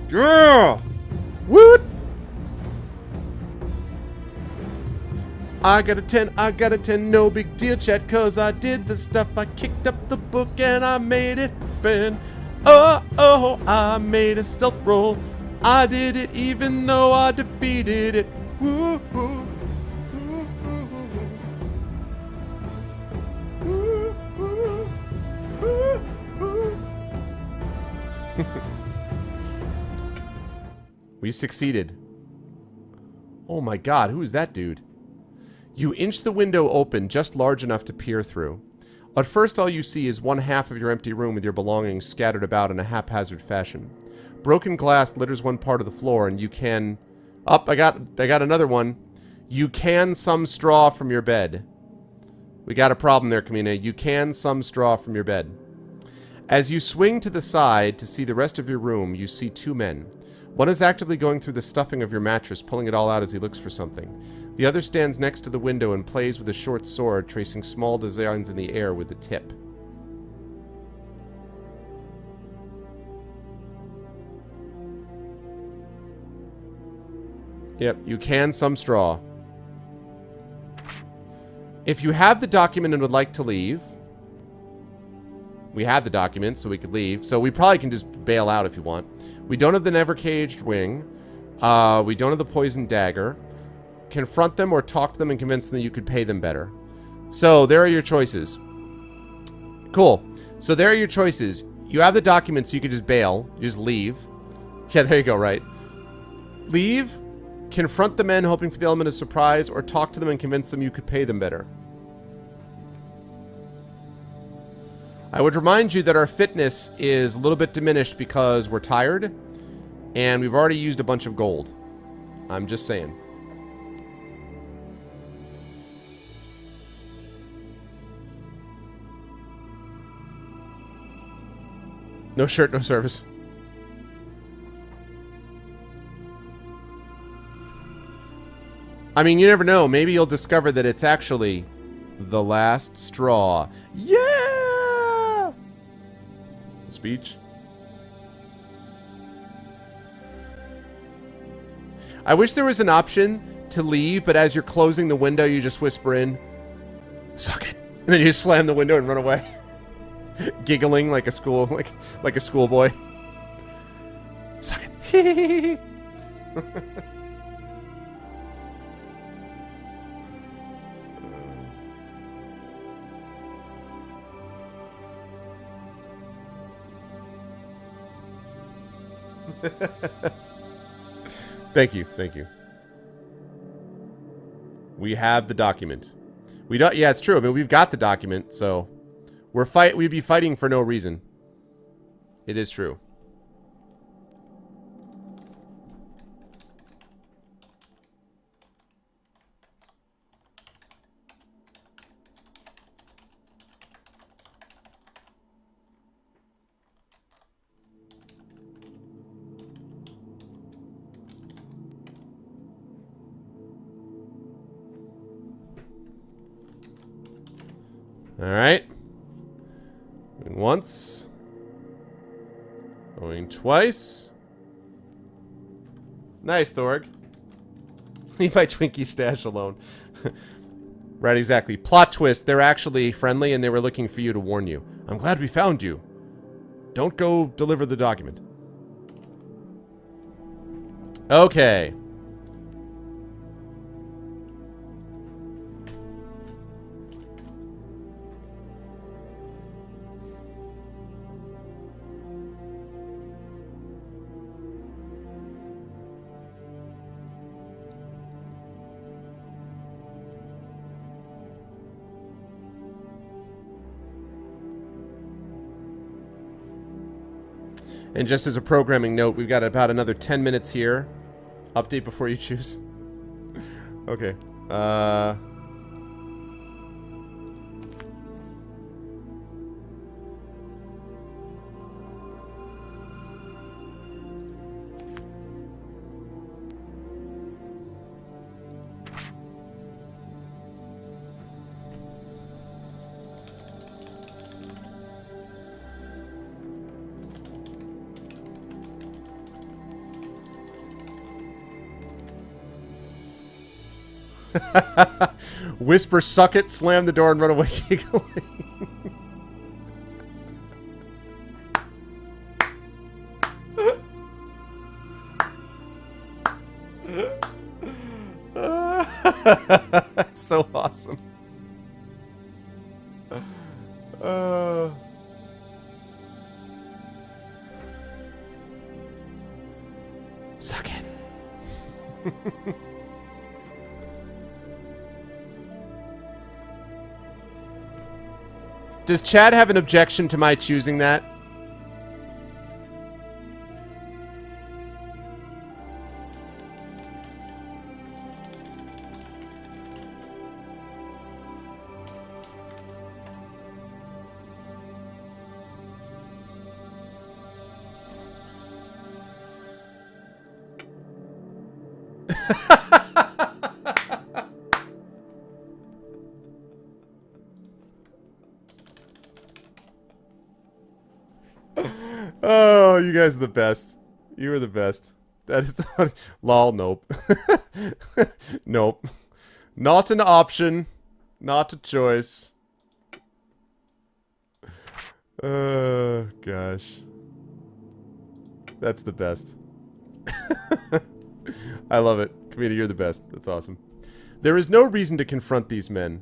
Yeah! Woot! I got a 10, no big deal, chat, cause I did the stuff. I kicked up the book and I made it happen. Oh, I made a stealth roll. I did it even though I defeated it. Woo, woo, woo, woo, woo, woo, woo, woo. We succeeded. Oh my God, who is that dude? You inch the window open just large enough to peer through. At first, all you see is one half of your empty room with your belongings scattered about in a haphazard fashion. Broken glass litters one part of the floor, and you can... Oh, I got another one. You can some straw from your bed. We got a problem there, Kamina. You can some straw from your bed. As you swing to the side to see the rest of your room, you see 2 men. One is actively going through the stuffing of your mattress, pulling it all out as he looks for something. The other stands next to the window and plays with a short sword, tracing small designs in the air with the tip. Yep, you can some straw. If you have the document and would like to leave... We have the document, so we could leave. So we probably can just bail out if you want. We don't have the never-caged wing. We don't have the poisoned dagger. Confront them or talk to them and convince them that you could pay them better. So, there are your choices. Cool. So, there are your choices. You have the document, so you could just bail. You just leave. Yeah, there you go, right? Leave. Confront the men, hoping for the element of surprise, or talk to them and convince them you could pay them better. I would remind you that our fitness is a little bit diminished because we're tired, and we've already used a bunch of gold. I'm just saying. No shirt, no service. I mean, you never know. Maybe you'll discover that it's actually the last straw. Yeah! Speech. I wish there was an option to leave, but as you're closing the window, you just whisper in, "Suck it," and then you just slam the window and run away, giggling like a schoolboy. Suck it. Thank you, thank you. We have the document. We don't. Yeah, it's true. I mean, we've got the document, so we'd be fighting for no reason. It is true. All right. Going once. Going twice. Nice, Thorg. Leave my Twinkie stash alone. Right, exactly. Plot twist. They're actually friendly and they were looking for you to warn you. I'm glad we found you. Don't go deliver the document. Okay. And just as a programming note, we've got about another 10 minutes here. Update before you choose. Okay. Whisper, suck it, slam the door, and run away giggling. That's so awesome. Suck it. Does Chad have an objection to my choosing that? Oh, you guys are the best. You are the best. That is the... Lol, nope. Nope. Not an option. Not a choice. Gosh. That's the best. I love it. Comedian, you're the best. That's awesome. There is no reason to confront these men.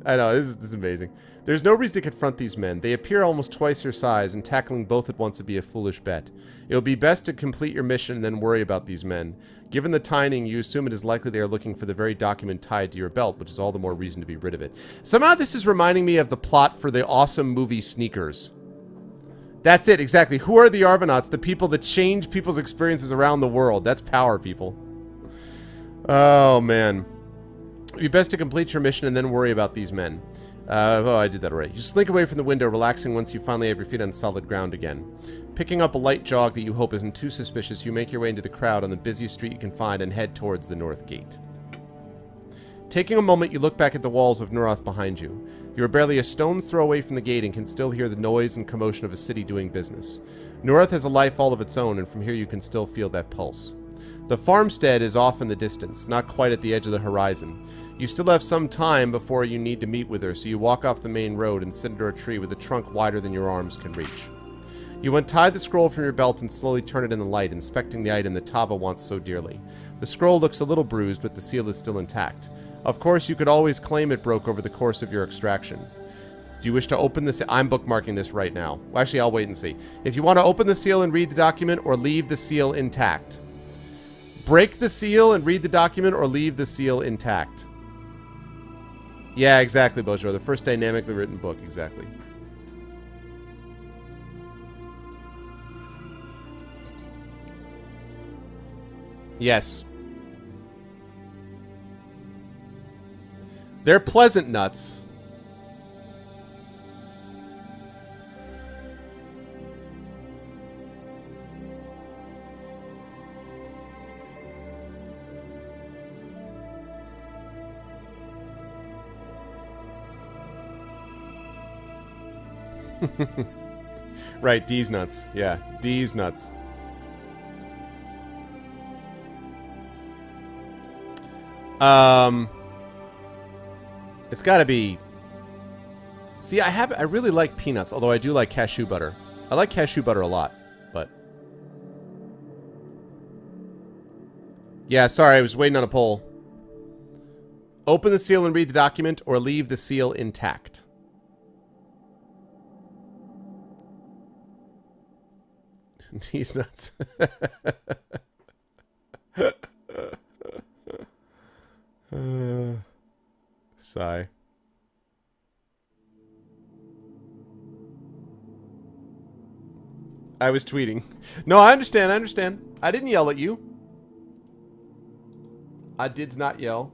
I know, this is amazing. There's no reason to confront these men. They appear almost twice your size, and tackling both at once would be a foolish bet. It will be best to complete your mission and then worry about these men. Given the timing, you assume it is likely they are looking for the very document tied to your belt, which is all the more reason to be rid of it. Somehow this is reminding me of the plot for the awesome movie Sneakers. That's it, exactly. Who are the Argonauts? The people that change people's experiences around the world. That's power, people. Oh, man. It would be best to complete your mission and then worry about these men. Oh, I did that already. You slink away from the window, relaxing once you finally have your feet on solid ground again. Picking up a light jog that you hope isn't too suspicious, you make your way into the crowd on the busiest street you can find and head towards the north gate. Taking a moment, you look back at the walls of Nurath behind you. You are barely a stone's throw away from the gate and can still hear the noise and commotion of a city doing business. Nurath has a life all of its own, and from here you can still feel that pulse. The farmstead is off in the distance, not quite at the edge of the horizon. You still have some time before you need to meet with her, so you walk off the main road and sit under a tree with a trunk wider than your arms can reach. You untie the scroll from your belt and slowly turn it in the light, inspecting the item that Tava wants so dearly. The scroll looks a little bruised, but the seal is still intact. Of course, you could always claim it broke over the course of your extraction. Do you wish to open the seal? I'm bookmarking this right now. Well, actually, I'll wait and see. If you want to open the seal and read the document, or leave the seal intact. Break the seal and read the document, or leave the seal intact. Yeah, exactly, Bojo. The first dynamically written book, exactly. Yes. They're pleasant nuts. Right, D's nuts. Yeah, D's nuts. It's gotta be... See, I really like peanuts, although I do like cashew butter. I like cashew butter a lot, but... Yeah, sorry, I was waiting on a poll. Open the seal and read the document, or leave the seal intact. These nuts. Sigh. I was tweeting. No, I understand. I understand. I didn't yell at you. I did not yell.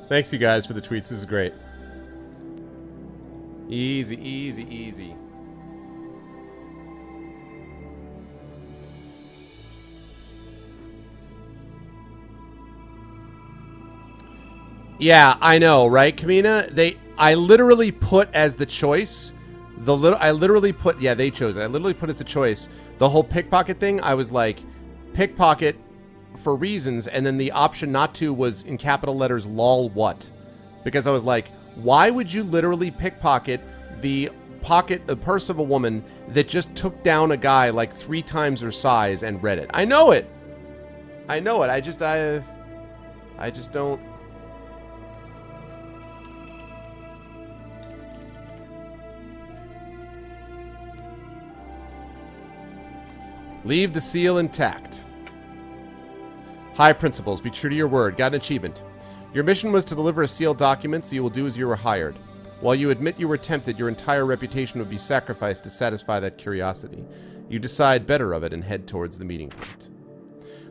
Thanks, you guys, for the tweets. This is great. Easy, easy, easy. Yeah, I know, right, Kamina? I literally put as the choice I literally put, yeah, they chose it. I literally put as a choice the whole pickpocket thing. I was like, pickpocket for reasons, and then the option not to was in capital letters, lol what? Because I was like, why would you literally pickpocket the purse of a woman that just took down a guy like 3 times her size and read it? I know it. I know it. I just don't. Leave the seal intact. High principles. Be true to your word. Got an achievement. Your mission was to deliver a sealed document, so you will do as you were hired. While you admit you were tempted, your entire reputation would be sacrificed to satisfy that curiosity. You decide better of it and head towards the meeting point.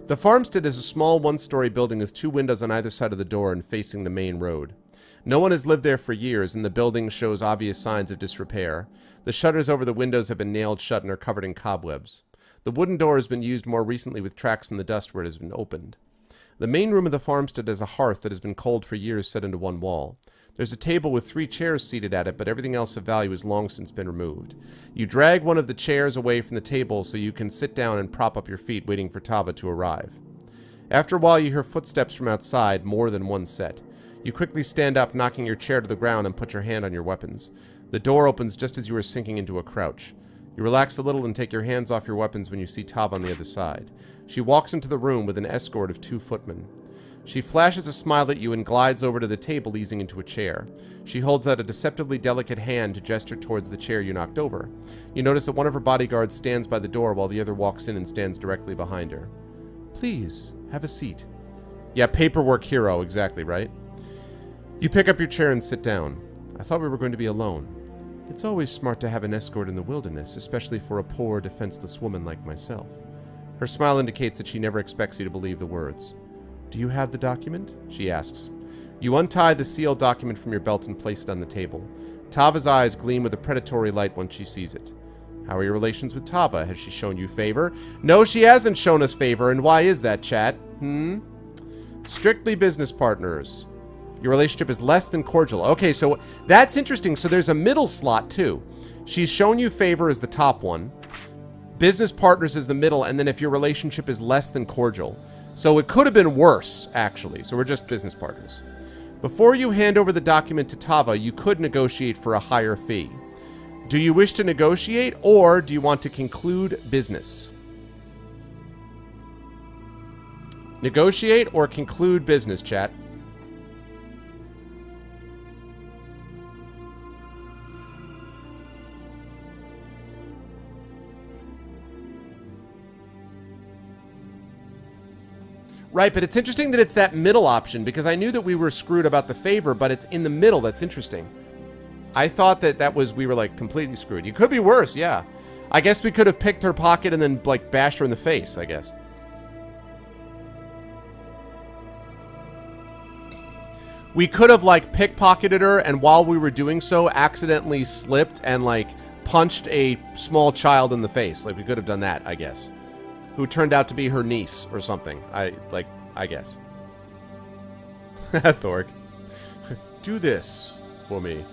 The farmstead is a small one-story building with 2 windows on either side of the door and facing the main road. No one has lived there for years, and the building shows obvious signs of disrepair. The shutters over the windows have been nailed shut and are covered in cobwebs. The wooden door has been used more recently with tracks in the dust where it has been opened. The main room of the farmstead has a hearth that has been cold for years set into one wall. There's a table with 3 chairs seated at it, but everything else of value has long since been removed. You drag one of the chairs away from the table so you can sit down and prop up your feet waiting for Tava to arrive. After a while you hear footsteps from outside, more than one set. You quickly stand up, knocking your chair to the ground, and put your hand on your weapons. The door opens just as you are sinking into a crouch. You relax a little and take your hands off your weapons when you see Tava on the other side. She walks into the room with an escort of 2 footmen. She flashes a smile at you and glides over to the table, easing into a chair. She holds out a deceptively delicate hand to gesture towards the chair you knocked over. You notice that one of her bodyguards stands by the door while the other walks in and stands directly behind her. Please, have a seat. Yeah, paperwork hero, exactly, right? You pick up your chair and sit down. I thought we were going to be alone. It's always smart to have an escort in the wilderness, especially for a poor, defenseless woman like myself. Her smile indicates that she never expects you to believe the words. Do you have the document? She asks. You untie the sealed document from your belt and place it on the table. Tava's eyes gleam with a predatory light once she sees it. How are your relations with Tava? Has she shown you favor? No, she hasn't shown us favor, and why is that, chat? Strictly business partners. Your relationship is less than cordial. Okay, so that's interesting. So there's a middle slot, too. She's shown you favor as the top one. Business partners is the middle, and then if your relationship is less than cordial. So it could have been worse, actually. So we're just business partners. Before you hand over the document to Tava, you could negotiate for a higher fee. Do you wish to negotiate, or do you want to conclude business? Negotiate or conclude business, chat. Right, but it's interesting that it's that middle option, because I knew that we were screwed about the favor, but it's in the middle. That's interesting. I thought that we were like completely screwed. You could be worse, yeah. I guess we could have picked her pocket and then, like, bashed her in the face, I guess. We could have, like, pickpocketed her, and while we were doing so, accidentally slipped and, like, punched a small child in the face. Like, we could have done that, I guess. Who turned out to be her niece or something. I guess. Thorg. Do this for me.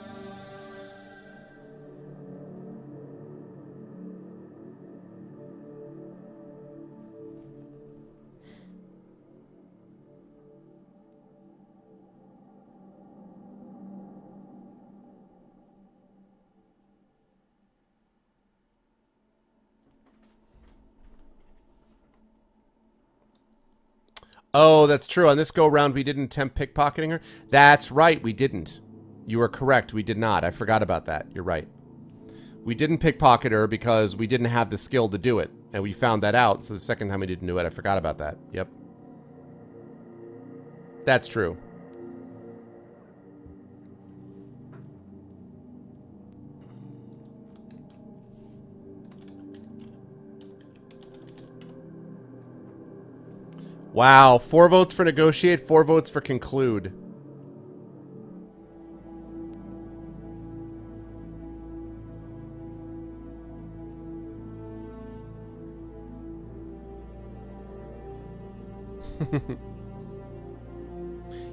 Oh, that's true. On this go-round, we didn't attempt pickpocketing her? That's right, we didn't. You are correct, we did not. I forgot about that. You're right. We didn't pickpocket her because we didn't have the skill to do it. And we found that out, so the second time we didn't do it, I forgot about that. Yep. That's true. Wow, 4 votes for negotiate, 4 votes for conclude.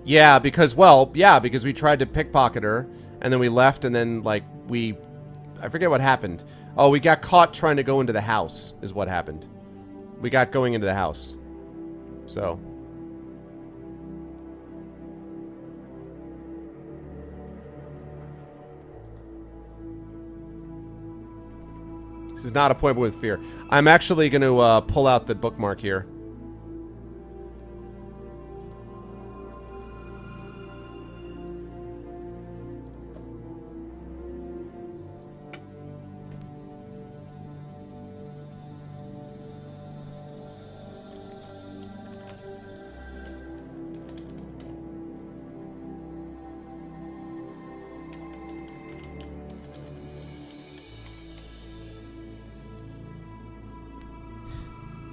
Yeah, because, well, yeah, because we tried to pickpocket her, and then we left, and then, like, I forget what happened. Oh, we got caught trying to go into the house, is what happened. We got going into the house. So. This is not appointment with fear. I'm actually going to pull out the bookmark here.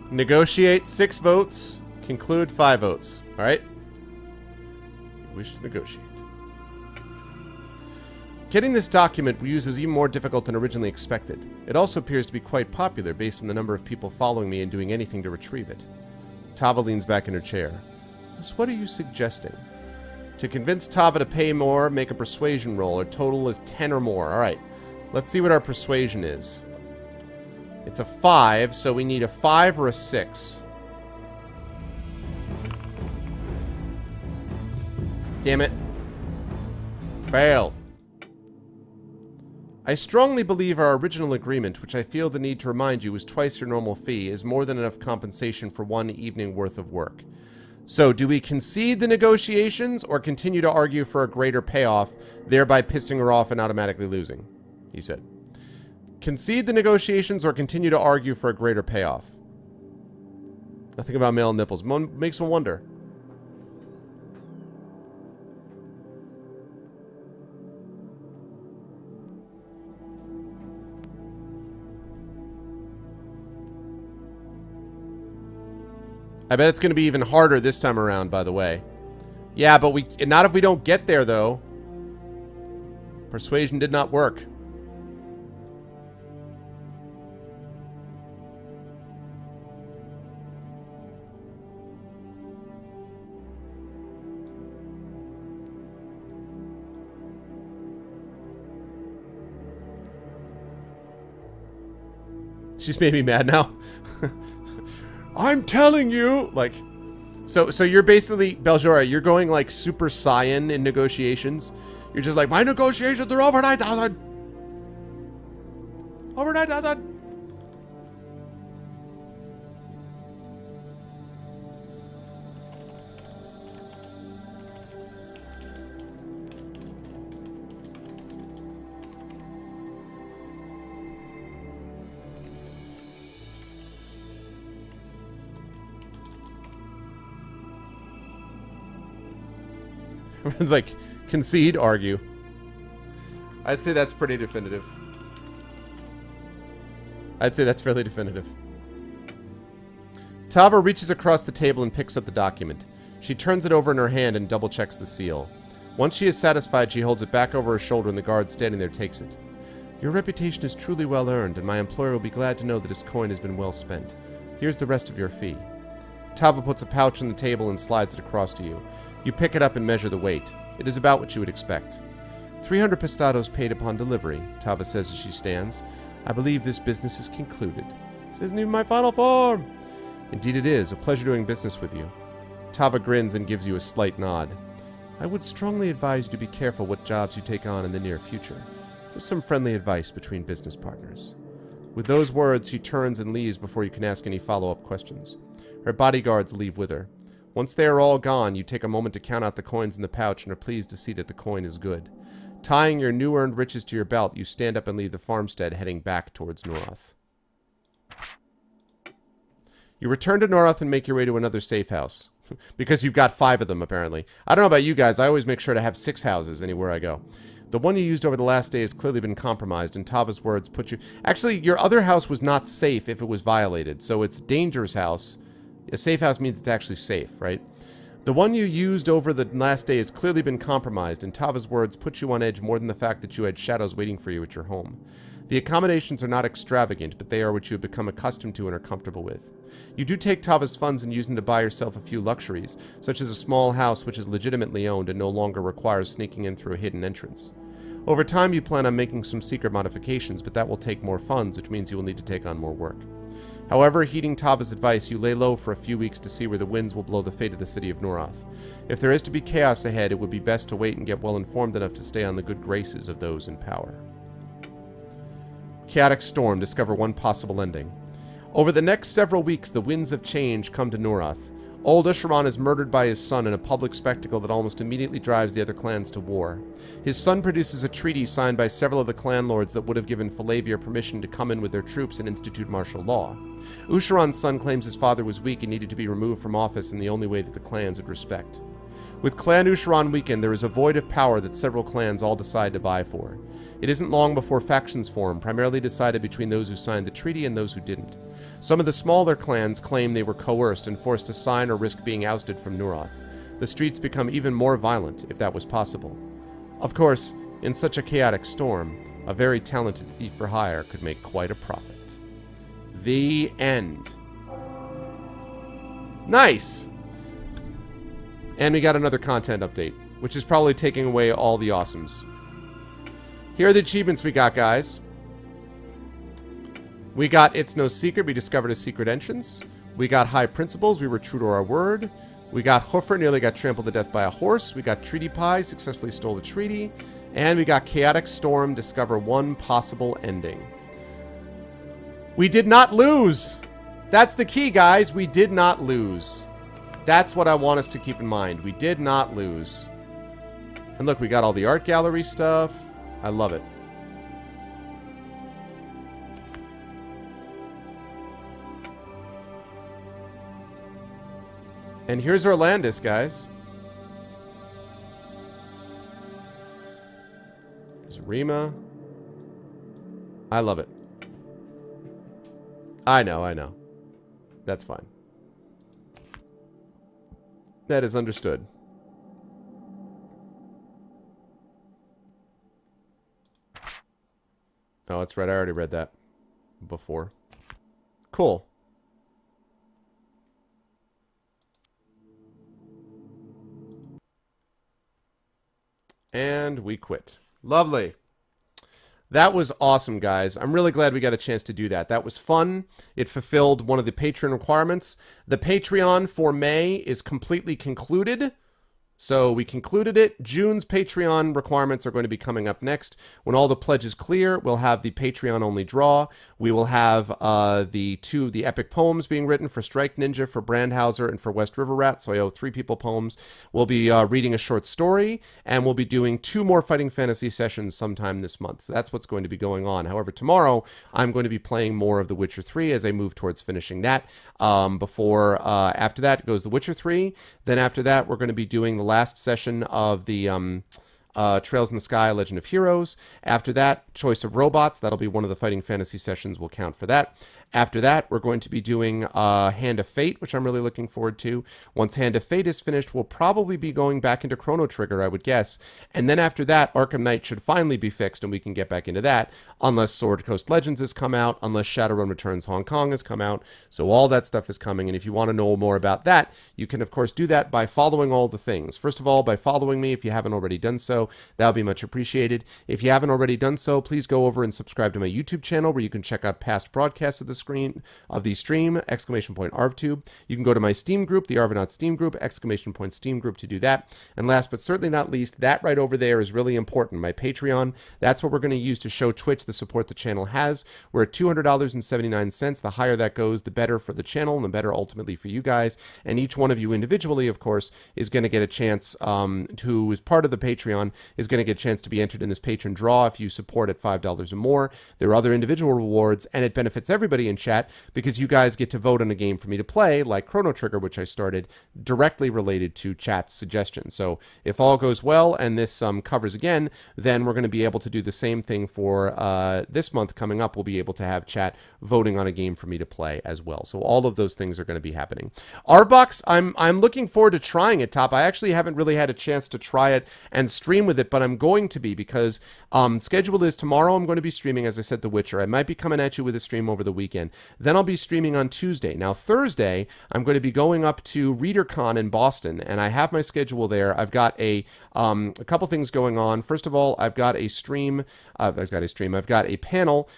Negotiate 6 votes. Conclude 5 votes. Alright? You wish to negotiate. Getting this document we use was even more difficult than originally expected. It also appears to be quite popular based on the number of people following me and doing anything to retrieve it. Tava leans back in her chair. So what are you suggesting? To convince Tava to pay more, make a persuasion roll. Our total is 10 or more. Alright. Let's see what our persuasion is. It's a 5, so we need a 5 or a 6. Damn it. Fail. I strongly believe our original agreement, which I feel the need to remind you is twice your normal fee, is more than enough compensation for 1 evening worth of work. So, do we concede the negotiations or continue to argue for a greater payoff, thereby pissing her off and automatically losing? He said. Concede the negotiations or continue to argue for a greater payoff? Nothing about male nipples. Makes one wonder. I bet it's going to be even harder this time around, by the way. Yeah, but not if we don't get there, though. Persuasion did not work. She's made me mad now. I'm telling you! Like, so you're basically, Beljora, you're going like Super Saiyan in negotiations. You're just like, my negotiations are over 9,000! Over 9,000! Everyone's like, concede, argue. I'd say that's pretty definitive. I'd say that's fairly definitive. Tava reaches across the table and picks up the document. She turns it over in her hand and double-checks the seal. Once she is satisfied, she holds it back over her shoulder and the guard standing there takes it. Your reputation is truly well earned, and my employer will be glad to know that his coin has been well spent. Here's the rest of your fee. Tava puts a pouch on the table and slides it across to you. You pick it up and measure the weight. It is about what you would expect. 300 pestados paid upon delivery, Tava says as she stands. I believe this business is concluded. This isn't even my final form. Indeed it is. A pleasure doing business with you. Tava grins and gives you a slight nod. I would strongly advise you to be careful what jobs you take on in the near future. Just some friendly advice between business partners. With those words, she turns and leaves before you can ask any follow-up questions. Her bodyguards leave with her. Once they are all gone, you take a moment to count out the coins in the pouch and are pleased to see that the coin is good. Tying your new-earned riches to your belt, you stand up and leave the farmstead, heading back towards Norath. You return to Norath and make your way to another safe house. Because you've got 5 of them, apparently. I don't know about you guys, I always make sure to have 6 houses anywhere I go. The one you used over the last day has clearly been compromised, and Tava's words put you... Actually, your other house was not safe if it was violated, so it's a dangerous house. A safe house means it's actually safe, right? The one you used over the last day has clearly been compromised, and Tava's words put you on edge more than the fact that you had shadows waiting for you at your home. The accommodations are not extravagant, but they are what you have become accustomed to and are comfortable with. You do take Tava's funds and use them to buy yourself a few luxuries, such as a small house which is legitimately owned and no longer requires sneaking in through a hidden entrance. Over time, you plan on making some secret modifications, but that will take more funds, which means you will need to take on more work. However, heeding Tava's advice, you lay low for a few weeks to see where the winds will blow the fate of the city of Norath. If there is to be chaos ahead, it would be best to wait and get well informed enough to stay on the good graces of those in power. Chaotic Storm. Discover one possible ending. Over the next several weeks, the winds of change come to Norath. Old Usharan is murdered by his son in a public spectacle that almost immediately drives the other clans to war. His son produces a treaty signed by several of the clan lords that would have given Falavia permission to come in with their troops and institute martial law. Usharan's son claims his father was weak and needed to be removed from office in the only way that the clans would respect. With Clan Usharan weakened, there is a void of power that several clans all decide to vie for. It isn't long before factions form, primarily decided between those who signed the treaty and those who didn't. Some of the smaller clans claim they were coerced and forced to sign or risk being ousted from Norath. The streets become even more violent, if that was possible. Of course, in such a chaotic storm, a very talented thief for hire could make quite a profit. The end. Nice! And we got another content update, which is probably taking away all the awesomes. Here are the achievements we got, guys. We got It's No Secret. We discovered a secret entrance. We got High Principles. We were true to our word. We got Hoofer. Nearly got trampled to death by a horse. We got Treaty Pie. Successfully stole the treaty. And we got Chaotic Storm. Discover one possible ending. We did not lose. That's the key, guys. We did not lose. That's what I want us to keep in mind. We did not lose. And look, we got all the art gallery stuff. I love it. And here's Orlandis, guys. There's Rima. I love it. I know. That's fine. That is understood. Oh, that's right. I already read that before. Cool. And we quit. Lovely. That was awesome, guys. I'm really glad we got a chance to do that. That was fun. It fulfilled one of the Patreon requirements. The Patreon for May is completely concluded. So we concluded it. June's Patreon requirements are going to be coming up next. When all the pledges clear, we'll have the Patreon-only draw. We will have the epic poems being written for Strike Ninja, for Brandhauser, and for West River Rat. So I owe 3 people poems. We'll be reading a short story, and we'll be doing 2 more Fighting Fantasy sessions sometime this month. So that's what's going to be going on. However, tomorrow, I'm going to be playing more of The Witcher 3 as I move towards finishing that. After that goes The Witcher 3. Then after that, we're going to be doing the last session of the Trails in the Sky, Legend of Heroes. After that, Choice of Robots. That'll be one of the Fighting Fantasy sessions. We'll count for that. After that, we're going to be doing Hand of Fate, which I'm really looking forward to. Once Hand of Fate is finished, we'll probably be going back into Chrono Trigger, I would guess. And then after that, Arkham Knight should finally be fixed, and we can get back into that, unless Sword Coast Legends has come out, unless Shadowrun Returns Hong Kong has come out. So all that stuff is coming, and if you want to know more about that, you can, of course, do that by following all the things. First of all, by following me if you haven't already done so. That would be much appreciated. If you haven't already done so, please go over and subscribe to my YouTube channel, where you can check out past broadcasts of the stream, !ArvTube. You can go to my Steam group, the Arvanaut Steam group, Steam group to do that. And last but certainly not least, that right over there is really important. My Patreon, that's what we're going to use to show Twitch the support the channel has. We're at $200.79. The higher that goes, the better for the channel and the better ultimately for you guys. And each one of you individually, of course, is going to get a chance who is part of the Patreon, is going to get a chance to be entered in this patron draw if you support at $5 or more. There are other individual rewards, and it benefits everybody in chat because you guys get to vote on a game for me to play, like Chrono Trigger, which I started, directly related to chat's suggestions. So if all goes well and this covers again, then we're going to be able to do the same thing for this month coming up. We'll be able to have chat voting on a game for me to play as well. So all of those things are going to be happening. Arbox, I'm looking forward to trying it, Top. I actually haven't really had a chance to try it and stream with it, but I'm going to be, because schedule is tomorrow I'm going to be streaming, as I said, The Witcher. I might be coming at you with a stream over the weekend. Then I'll be streaming on Tuesday. Now, Thursday, I'm going to be going up to ReaderCon in Boston, and I have my schedule there. I've got a couple things going on. First of all, I've got a panel,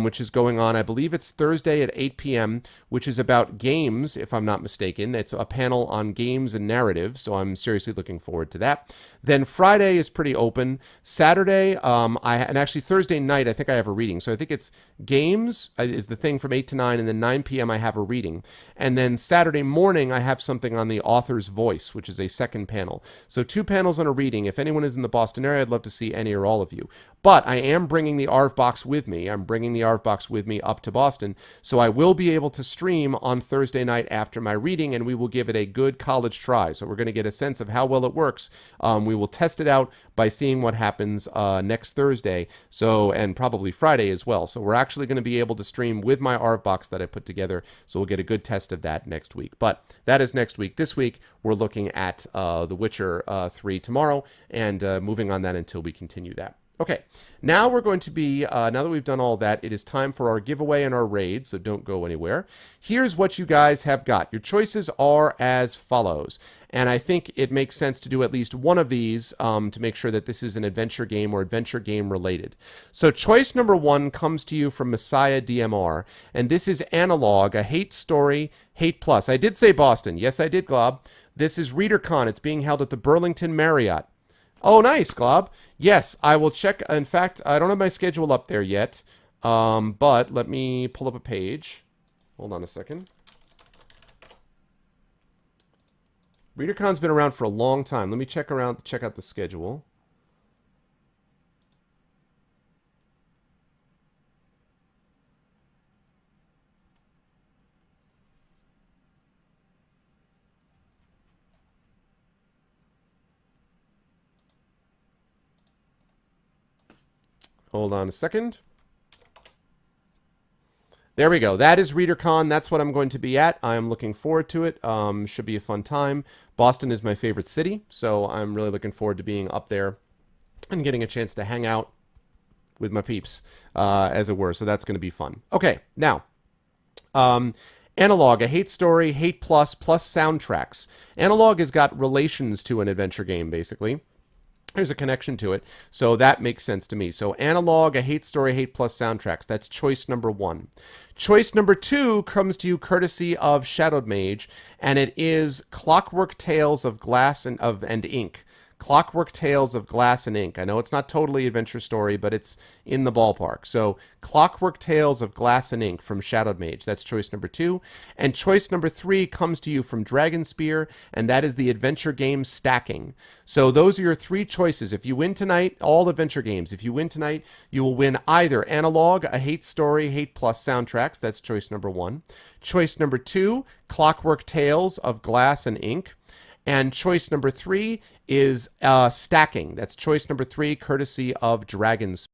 which is going on, I believe it's Thursday at 8 p.m., which is about games, if I'm not mistaken. It's a panel on games and narrative, so I'm seriously looking forward to that. Then Friday is pretty open. Saturday, and actually Thursday night, I think I have a reading. So I think it's games is the thing from 8 to 9, and then 9 p.m. I have a reading. And then Saturday morning, I have something on the author's voice, which is a second panel. So 2 panels on a reading. If anyone is in the Boston area, I'd love to see any or all of you. But I am bringing the ARV box with me. I'm bringing the ARV box with me up to Boston. So I will be able to stream on Thursday night after my reading, and we will give it a good college try. So we're going to get a sense of how well it works. We will test it out by seeing what happens next Thursday, and probably Friday as well. So we're actually going to be able to stream with my ARV box that I put together. So we'll get a good test of that next week. But that is next week. This week, we're looking at The Witcher 3 tomorrow, and moving on that until we continue that. Okay, now we're going to be, now that we've done all that, it is time for our giveaway and our raid, so don't go anywhere. Here's what you guys have got. Your choices are as follows, and I think it makes sense to do at least one of these to make sure that this is an adventure game or adventure game related. So choice number 1 comes to you from Messiah DMR, and this is Analog, a hate story, hate plus. I did say Boston. Yes, I did, Glob. This is ReaderCon. It's being held at the Burlington Marriott. Oh, nice, Glob. Yes, I will check. In fact, I don't have my schedule up there yet, but let me pull up a page. Hold on a second. ReaderCon's been around for a long time. Let me check out the schedule. Hold on a second. There we go. That is ReaderCon. That's what I'm going to be at. I'm looking forward to it. Should be a fun time. Boston is my favorite city, so I'm really looking forward to being up there and getting a chance to hang out with my peeps, as it were. So that's going to be fun. Okay, now, Analog, a hate story, hate plus soundtracks. Analog has got relations to an adventure game, basically. There's a connection to it, so that makes sense to me. So Analog, a hate story, hate plus soundtracks. That's choice number 1. Choice number 2 comes to you courtesy of Shadowed Mage, and it is Clockwork Tales of Glass and Ink. Clockwork Tales of Glass and Ink. I know it's not totally adventure story, but it's in the ballpark. So Clockwork Tales of Glass and Ink from Shadowed Mage. That's choice number 2. And choice number 3 comes to you from Dragonspear, and that is the adventure game Stacking. So those are your 3 choices. If you win tonight, all adventure games, if you win tonight, you will win either Analog, a hate story, hate plus soundtracks. That's choice number 1. Choice number 2, Clockwork Tales of Glass and Ink. And choice number 3 is stacking. That's choice number 3, courtesy of Dragons.